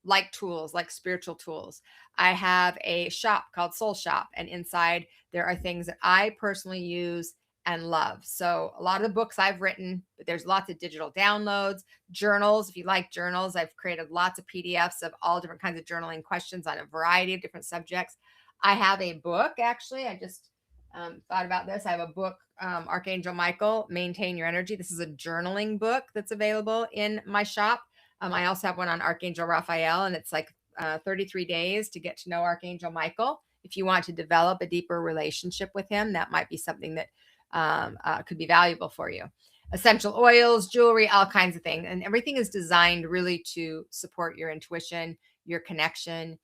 like tools, like spiritual tools, I have a shop called Soul Shop, and inside there are things that I personally use and love. So a lot of the books I've written, but there's lots of digital downloads, journals. If you like journals, I've created lots of PDFs of all different kinds of journaling questions on a variety of different subjects. I have a book, actually. I just thought about this. I have a book, Archangel Michael, Maintain Your Energy. This is a journaling book that's available in my shop. I also have one on Archangel Raphael, and it's like 33 days to get to know Archangel Michael. If you want to develop a deeper relationship with him, that might be something that could be valuable for you. Essential oils, jewelry, all kinds of things. And everything is designed really to support your intuition, your connection,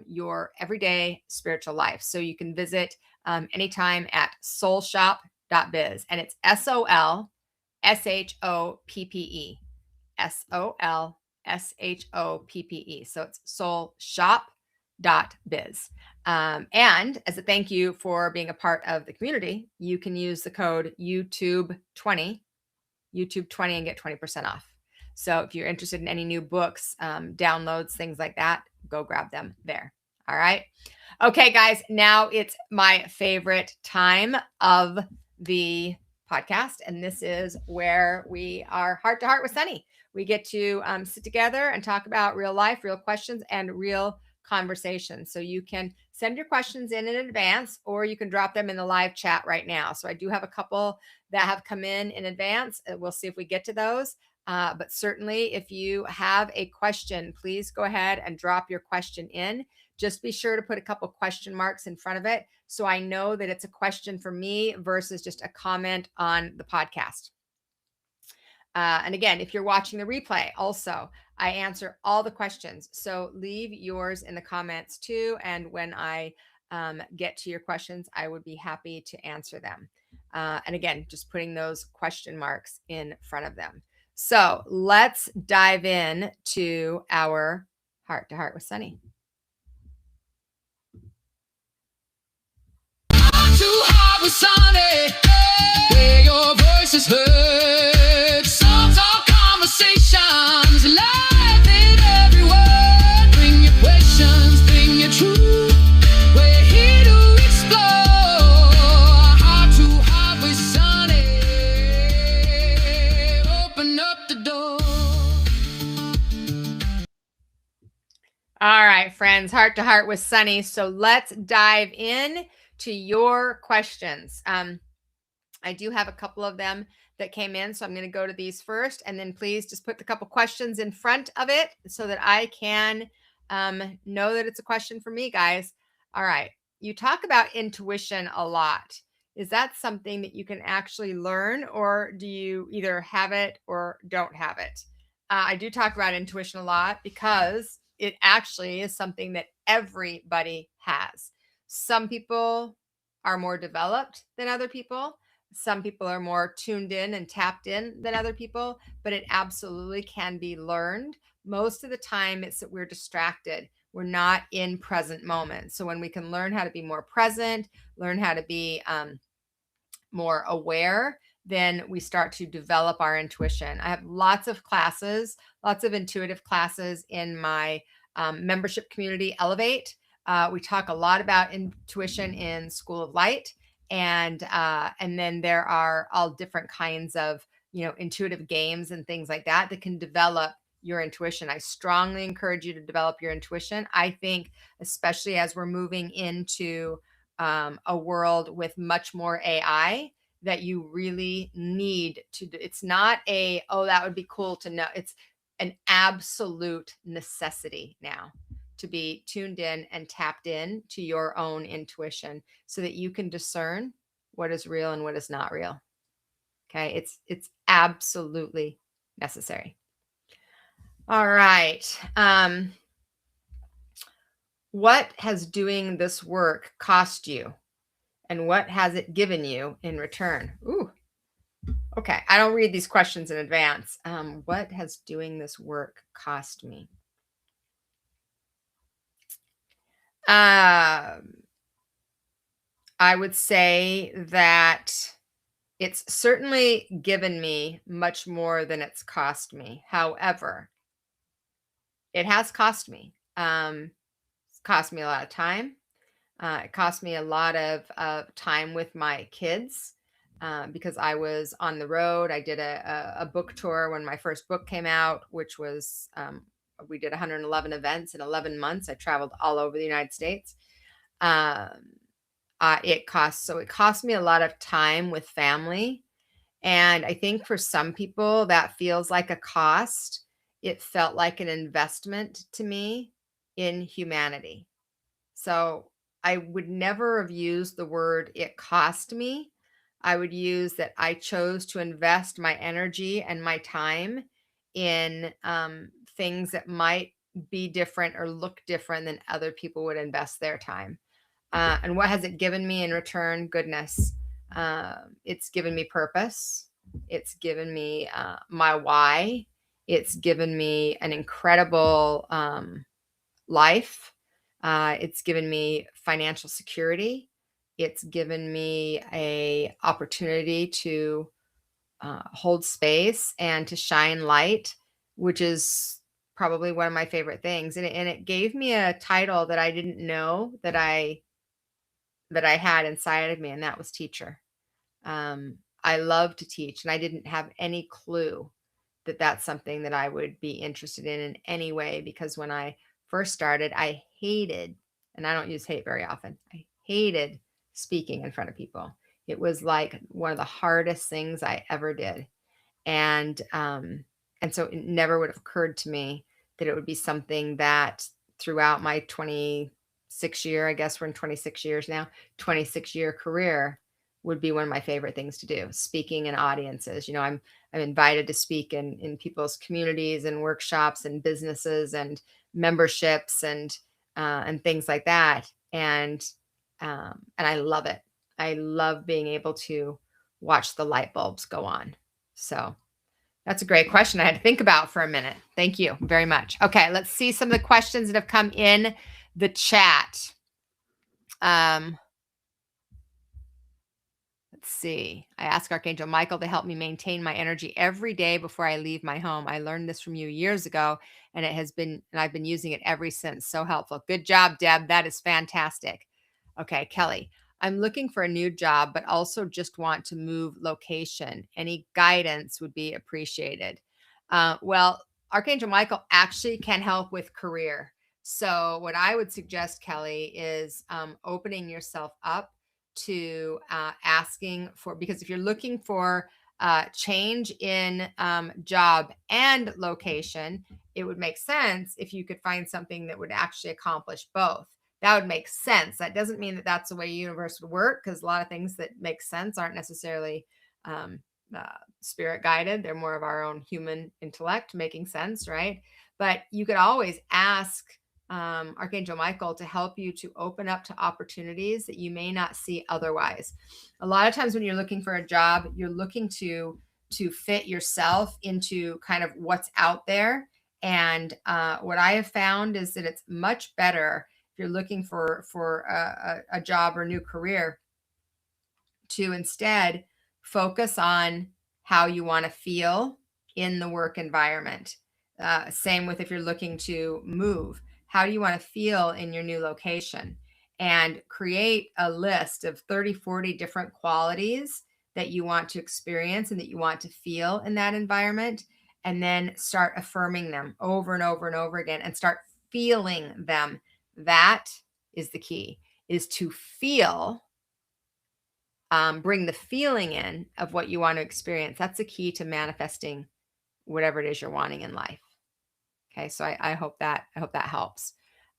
your everyday spiritual life. So you can visit anytime at soulshop.biz, and it's SOLTalk. SHOPPE. SOLSHOPPE. So it's soulshop.biz. And as a thank you for being a part of the community, you can use the code YouTube20 and get 20% off. So if you're interested in any new books, downloads, things like that, go grab them there. All right. Okay, guys, now it's my favorite time of the podcast. And this is where we are heart to heart with Sunny. We get to sit together and talk about real life, real questions, and real conversations. So you can send your questions in advance, or you can drop them in the live chat right now. So I do have a couple that have come in advance. We'll see if we get to those. But certainly, if you have a question, please go ahead and drop your question in. Just be sure to put a couple question marks in front of it so I know that it's a question for me versus just a comment on the podcast. And again, if you're watching the replay, also, I answer all the questions. So leave yours in the comments too. And when I get to your questions, I would be happy to answer them. And again, just putting those question marks in front of them. So let's dive in to our heart to heart with Sunny. Too hard with Sunny, where your voice is heard. SOLTalk conversations, live in every word. Bring your questions, bring your truth. We're here to explore. Heart to heart with Sunny. Open up the door. All right, friends, heart to heart with Sunny. So let's dive in to your questions. I do have a couple of them that came in, so I'm going to go to these first, and then please just put a couple questions in front of it so that I can know that it's a question for me, guys. All right. You talk about intuition a lot. Is that something that you can actually learn, or do you either have it or don't have it? I do talk about intuition a lot because it actually is something that everybody has. Some people are more developed than other people. Some people are more tuned in and tapped in than other people, but it absolutely can be learned. Most of the time, it's that we're distracted. We're not in present moment. So when we can learn how to be more present, learn how to be more aware, then we start to develop our intuition. I have lots of classes, lots of intuitive classes in my membership community, Elevate. We talk a lot about intuition in School of Light, and then there are all different kinds of intuitive games and things like that that can develop your intuition. I strongly encourage you to develop your intuition. I think, especially as we're moving into a world with much more AI, that you really need to do. It's not that would be cool to know. It's an absolute necessity now to be tuned in and tapped in to your own intuition so that you can discern what is real and what is not real. Okay. It's absolutely necessary. All right. What has doing this work cost you, and what has it given you in return? Ooh. Okay. I don't read these questions in advance. What has doing this work cost me? I would say that it's certainly given me much more than it's cost me. However, it has cost me. It's cost me a lot of time. It cost me a lot of time with my kids because I was on the road. I did a book tour when my first book came out, which was we did 111 events in 11 months. I traveled all over the United States. It cost me a lot of time with family. And I think for some people that feels like a cost. It felt like an investment to me in humanity. So I would never have used the word it cost me. I would use that I chose to invest my energy and my time in things that might be different or look different than other people would invest their time. And what has it given me in return? Goodness. It's given me purpose. It's given me my why. It's given me an incredible life. It's given me financial security. It's given me a opportunity to hold space and to shine light, which is probably one of my favorite things. And it gave me a title that I didn't know that I had inside of me, and that was teacher. I love to teach, and I didn't have any clue that that's something that I would be interested in any way, because when I first started, I hated, and I don't use hate very often, I hated speaking in front of people. It was like one of the hardest things I ever did. And so it never would have occurred to me that it would be something that throughout my 26-year, I guess we're in 26 years now, 26-year career would be one of my favorite things to do, speaking in audiences. I'm invited to speak in people's communities and workshops and businesses and memberships and things like that. And I love it. I love being able to watch the light bulbs go on. So that's a great question I had to think about for a minute. Thank you very much. Okay, let's see some of the questions that have come in the chat. Let's see. I ask Archangel Michael to help me maintain my energy every day before I leave my home. I learned this from you years ago, and I've been using it ever since. So helpful. Good job, Deb. That is fantastic. Okay, Kelly. I'm looking for a new job, but also just want to move location. Any guidance would be appreciated. Well, Archangel Michael actually can help with career. So what I would suggest, Kelly, is opening yourself up to asking for, because if you're looking for change in job and location, it would make sense if you could find something that would actually accomplish both. That would make sense. That doesn't mean that that's the way universe would work, because a lot of things that make sense aren't necessarily spirit guided. They're more of our own human intellect making sense, right? But you could always ask Archangel Michael to help you to open up to opportunities that you may not see otherwise. A lot of times when you're looking for a job, you're looking to fit yourself into kind of what's out there. And what I have found is that it's much better if you're looking for a job or new career to instead focus on how you want to feel in the work environment. Same with if you're looking to move. How do you want to feel in your new location? And create a list of 30, 40 different qualities that you want to experience and that you want to feel in that environment. And then start affirming them over and over and over again and start feeling them. That is the key, is to feel, bring the feeling in of what you want to experience. That's the key to manifesting whatever it is you're wanting in life. Okay, so I hope that helps.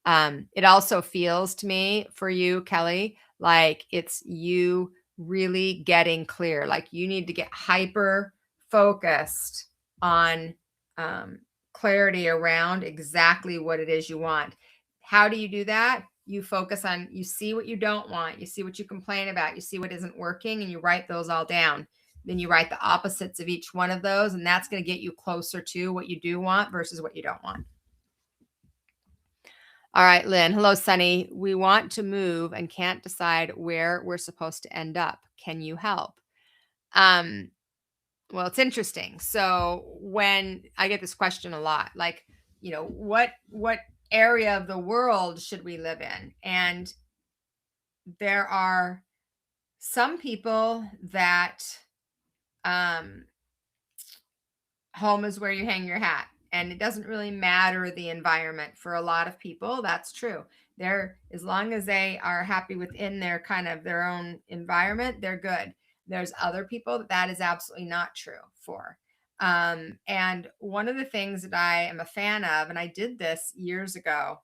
It also feels to me for you, Kelly, like it's you really getting clear. Like you need to get hyper focused on clarity around exactly what it is you want. How do you do that? You focus on, you see what you don't want, you see what you complain about, you see what isn't working, and you write those all down. Then you write the opposites of each one of those, and that's going to get you closer to what you do want versus what you don't want. All right, Lynn. Hello, Sunny. We want to move and can't decide where we're supposed to end up. Can you help? Well, it's interesting. So when I get this question a lot, like, what area of the world should we live in? And there are some people that home is where you hang your hat, and it doesn't really matter the environment. For a lot of people, that's true. As long as they are happy within their kind of their own environment, they're good. There's other people that is absolutely not true for. And one of the things that I am a fan of, and I did this years ago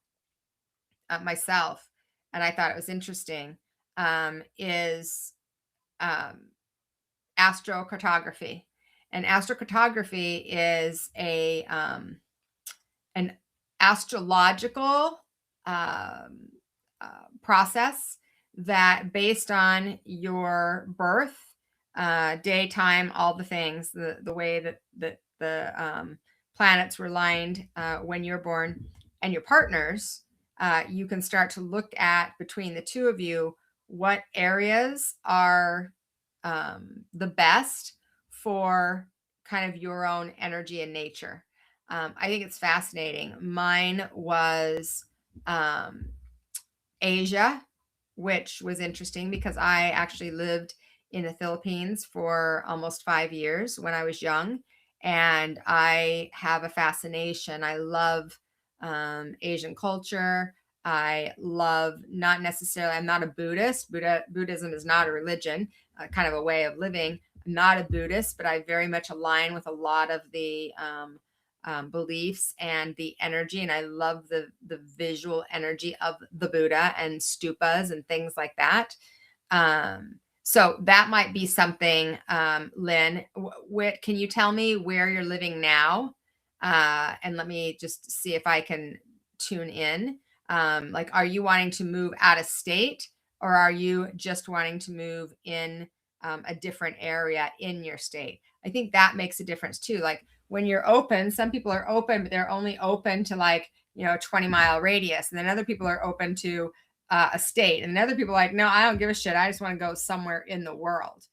myself, and I thought it was interesting, is astrocartography. And astrocartography is an astrological process that, based on your birth, daytime, all the things, the way that the planets were lined when you're born, and your partners, you can start to look at between the two of you what areas are the best for kind of your own energy and nature. I think it's fascinating. Mine was Asia, which was interesting because I actually lived in the Philippines for almost 5 years when I was young. And I have a fascination. I love Asian culture. I love, not necessarily, I'm not a Buddhist. Buddhism is not a religion, kind of a way of living. I'm not a Buddhist, but I very much align with a lot of the beliefs and the energy, and I love the visual energy of the Buddha and stupas and things like that. So that might be something. Lynn, can you tell me where you're living now? And let me just see if I can tune in. Like, are you wanting to move out of state, or are you just wanting to move in a different area in your state? I think that makes a difference too. Like, when you're open, some people are open, but they're only open to, like, a 20-mile radius. And then other people are open to a state. And other people are like, no, I don't give a shit. I just want to go somewhere in the world.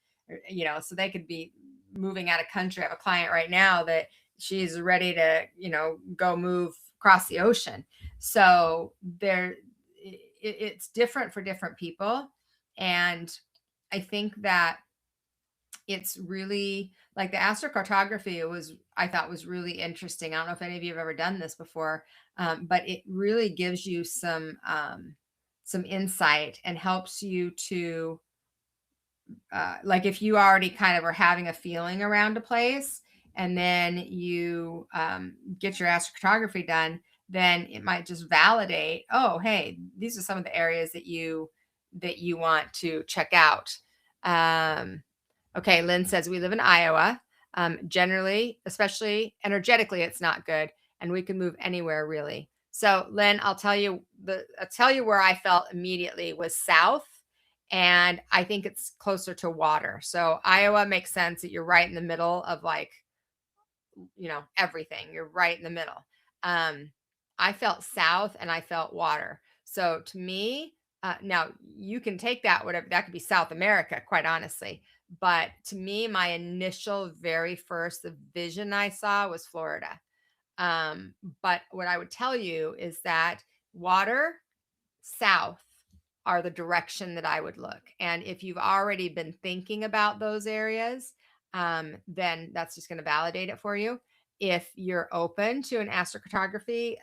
So they could be moving out of country. I have a client right now that she's ready to, go move across the ocean. So it's different for different people. And I think that it's really, like, the astrocartography I thought was really interesting. I don't know if any of you have ever done this before, but it really gives you some insight and helps you to, like, if you already kind of are having a feeling around a place, and then you get your astrocartography done, then it might just validate, oh, hey, these are some of the areas that you want to check out. Okay, Lynn says we live in Iowa. Generally, especially energetically, it's not good, and we can move anywhere really. So, Lynn, I'll tell you where I felt immediately was south, and I think it's closer to water. So Iowa makes sense that you're right in the middle of, like, everything. You're right in the middle. I felt south and I felt water. So to me, now you can take that, whatever, that could be South America, quite honestly. But to me, my initial, very first, the vision I saw was Florida. But what I would tell you is that water, south, are the direction that I would look. And if you've already been thinking about those areas, then that's just going to validate it for you. If you're open to an astrocartography,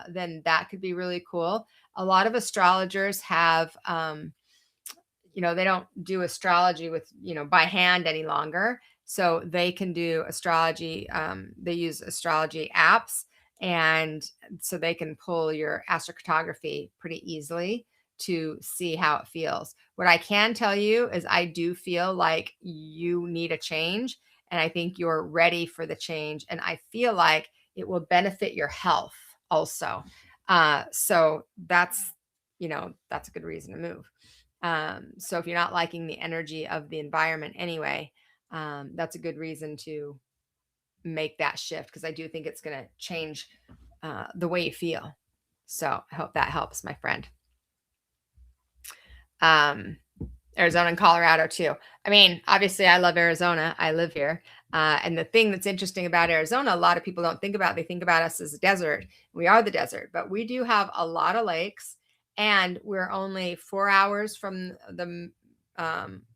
then that could be really cool. A lot of astrologers have, they don't do astrology with, by hand any longer. So they can do astrology. They use astrology apps. And so they can pull your astrocartography pretty easily to see how it feels. What I can tell you is I do feel like you need a change, and I think you're ready for the change. And I feel like it will benefit your health also. So that's a good reason to move. So if you're not liking the energy of the environment anyway, that's a good reason to make that shift, because I do think it's going to change the way you feel. So I hope that helps, my friend. Arizona and Colorado too. I mean, obviously I love Arizona. I live here. And the thing that's interesting about Arizona, a lot of people don't think about, they think about us as a desert. We are the desert, but we do have a lot of lakes, and we're only 4 hours from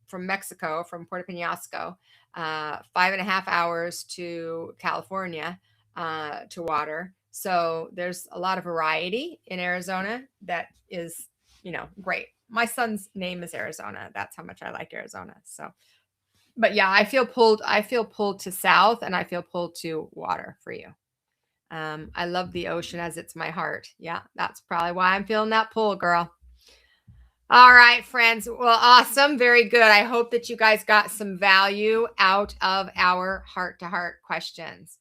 from Mexico, from Puerto Penasco, 5.5 hours to California, to water. So there's a lot of variety in Arizona that is, great. My son's name is Arizona. That's how much I like Arizona. So, but yeah, I feel pulled to south, and I feel pulled to water for you. I love the ocean as it's my heart. Yeah, that's probably why I'm feeling that pull, girl. All right, friends. Well, awesome. Very good. I hope that you guys got some value out of our heart-to-heart questions.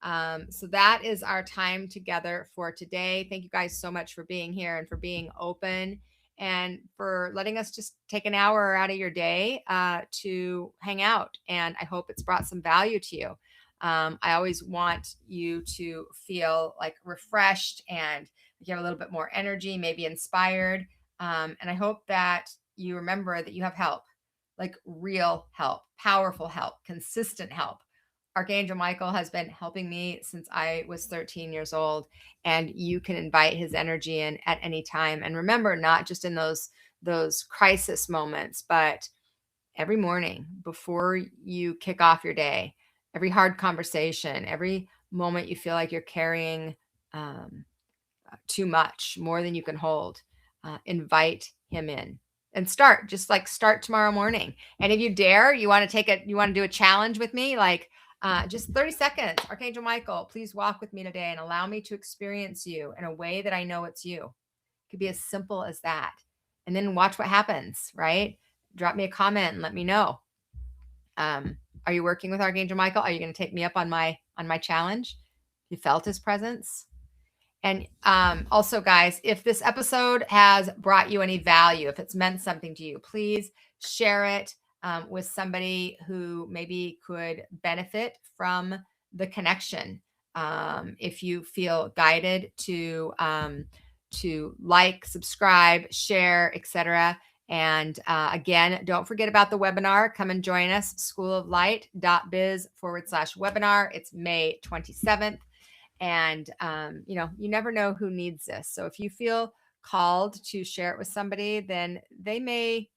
So that is our time together for today. Thank you guys so much for being here and for being open and for letting us just take an hour out of your day to hang out. And I hope it's brought some value to you. I always want you to feel like refreshed and you have a little bit more energy, maybe inspired. And I hope that you remember that you have help, like real help, powerful help, consistent help. Archangel Michael has been helping me since I was 13 years old, and you can invite his energy in at any time. And remember, not just in those crisis moments, but every morning before you kick off your day, every hard conversation, every moment you feel like you're carrying too much, more than you can hold, invite him in and start tomorrow morning. And if you dare, you want to do a challenge with me, like just 30 seconds. Archangel Michael, please walk with me today and allow me to experience you in a way that I know it's you. It could be as simple as that. And then watch what happens, right? Drop me a comment and let me know. Are you working with Archangel Michael? Are you going to take me up on my challenge? You felt his presence? And also, guys, if this episode has brought you any value, if it's meant something to you, please share it with somebody who maybe could benefit from the connection. If you feel guided to like, subscribe, share, etc. And again, don't forget about the webinar. Come and join us, schooloflight.biz/webinar. It's May 27th. And, you never know who needs this. So if you feel called to share it with somebody, then they may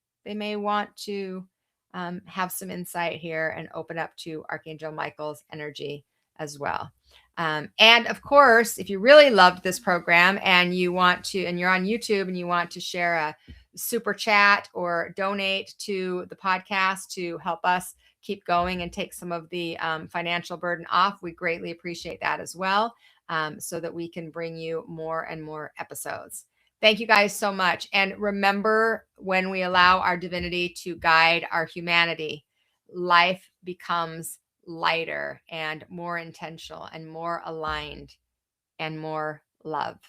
want to have some insight here and open up to Archangel Michael's energy as well. And of course, if you really loved this program and you're on YouTube and you want to share a super chat or donate to the podcast to help us keep going and take some of the financial burden off, we greatly appreciate that as well, so that we can bring you more and more episodes. Thank you guys so much. And remember, when we allow our divinity to guide our humanity, life becomes lighter and more intentional and more aligned and more love.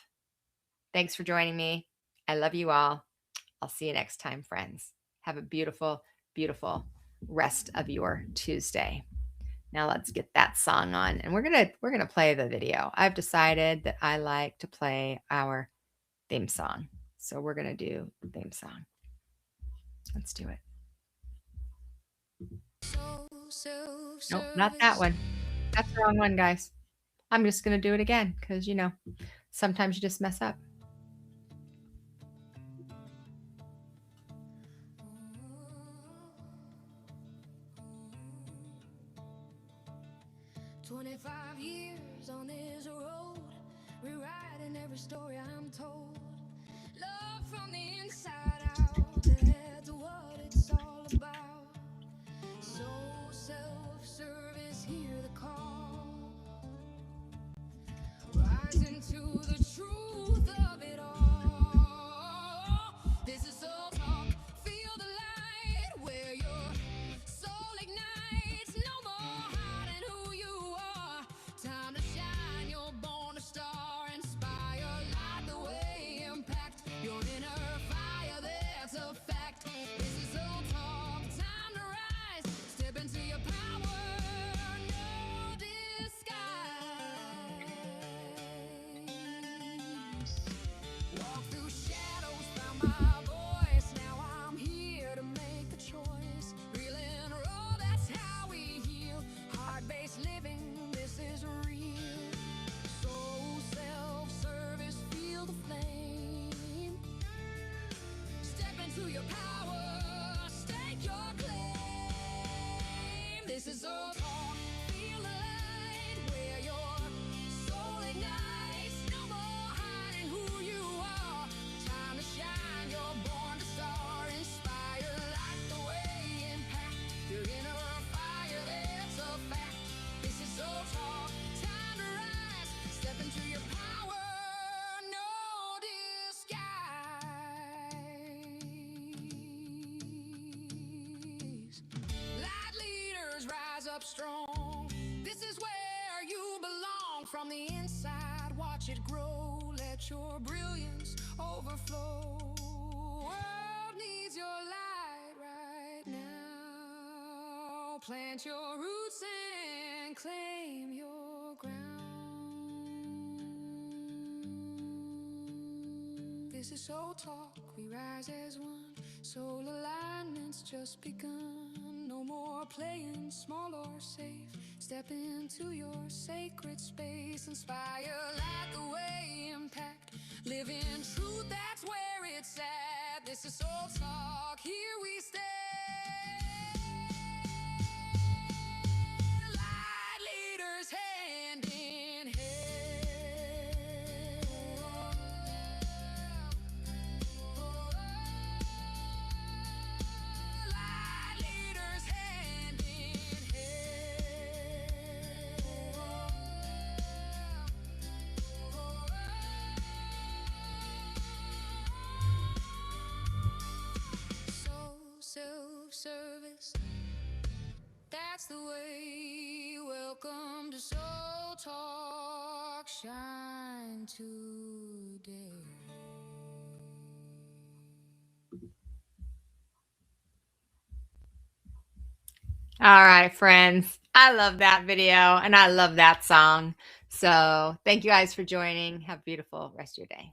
Thanks for joining me. I love you all. I'll see you next time, friends. Have a beautiful, beautiful rest of your Tuesday. Now let's get that song on, and we're gonna play the video. I've decided that I like to play our theme song, so we're gonna do the theme song. Let's do it. Nope, not that one. That's the wrong one, guys. I'm just gonna do it again because sometimes you just mess up. Years on this road, rewriting every story I'm told. Love from the inside out, that's what it's all about. So self-service, hear the call. Rising to the truth of it all. This is SOLTalk, feel the light where your soul ignites. No more hiding who you are. Time to shine, you're born a star. Inspire, light the way, impact your inner fire, that's a fact. This is SOLTalk, time to rise. Step into your power, no disguise. Walk through shadows, found my voice. Now I'm here to make a choice. Real and raw, that's how we heal. Heart-based living, this is real. So self-service, feel the flame. Step into your power, stake your claim. This is SOLTalk, feel the light where your soul ignites. No more hiding who you are. Time to shine, you're born to soar. Inspire, light the way, impact your inner fire, that's a fact. This is SOLTalk, time to rise. Step into your power, no disguise. Light leaders rise up strong. This is where you belong. From the inside, watch it grow. Let your brilliance overflow. your light right now. Plant your roots and claim your ground. This is SOLTalk, we rise as one. Soul alignment's just begun. No more playing small or safe. Step into your sacred space. Inspire, light the way, impact. Living truth, that's where it's at. This is SOLTalk, here we stand. Light leaders hand in hand. Light leaders hand in hand. Soul self-service, that's the way. Welcome to SOLTalk, shine today. All right, friends. I love that video and I love that song. So thank you guys for joining. Have a beautiful rest of your day.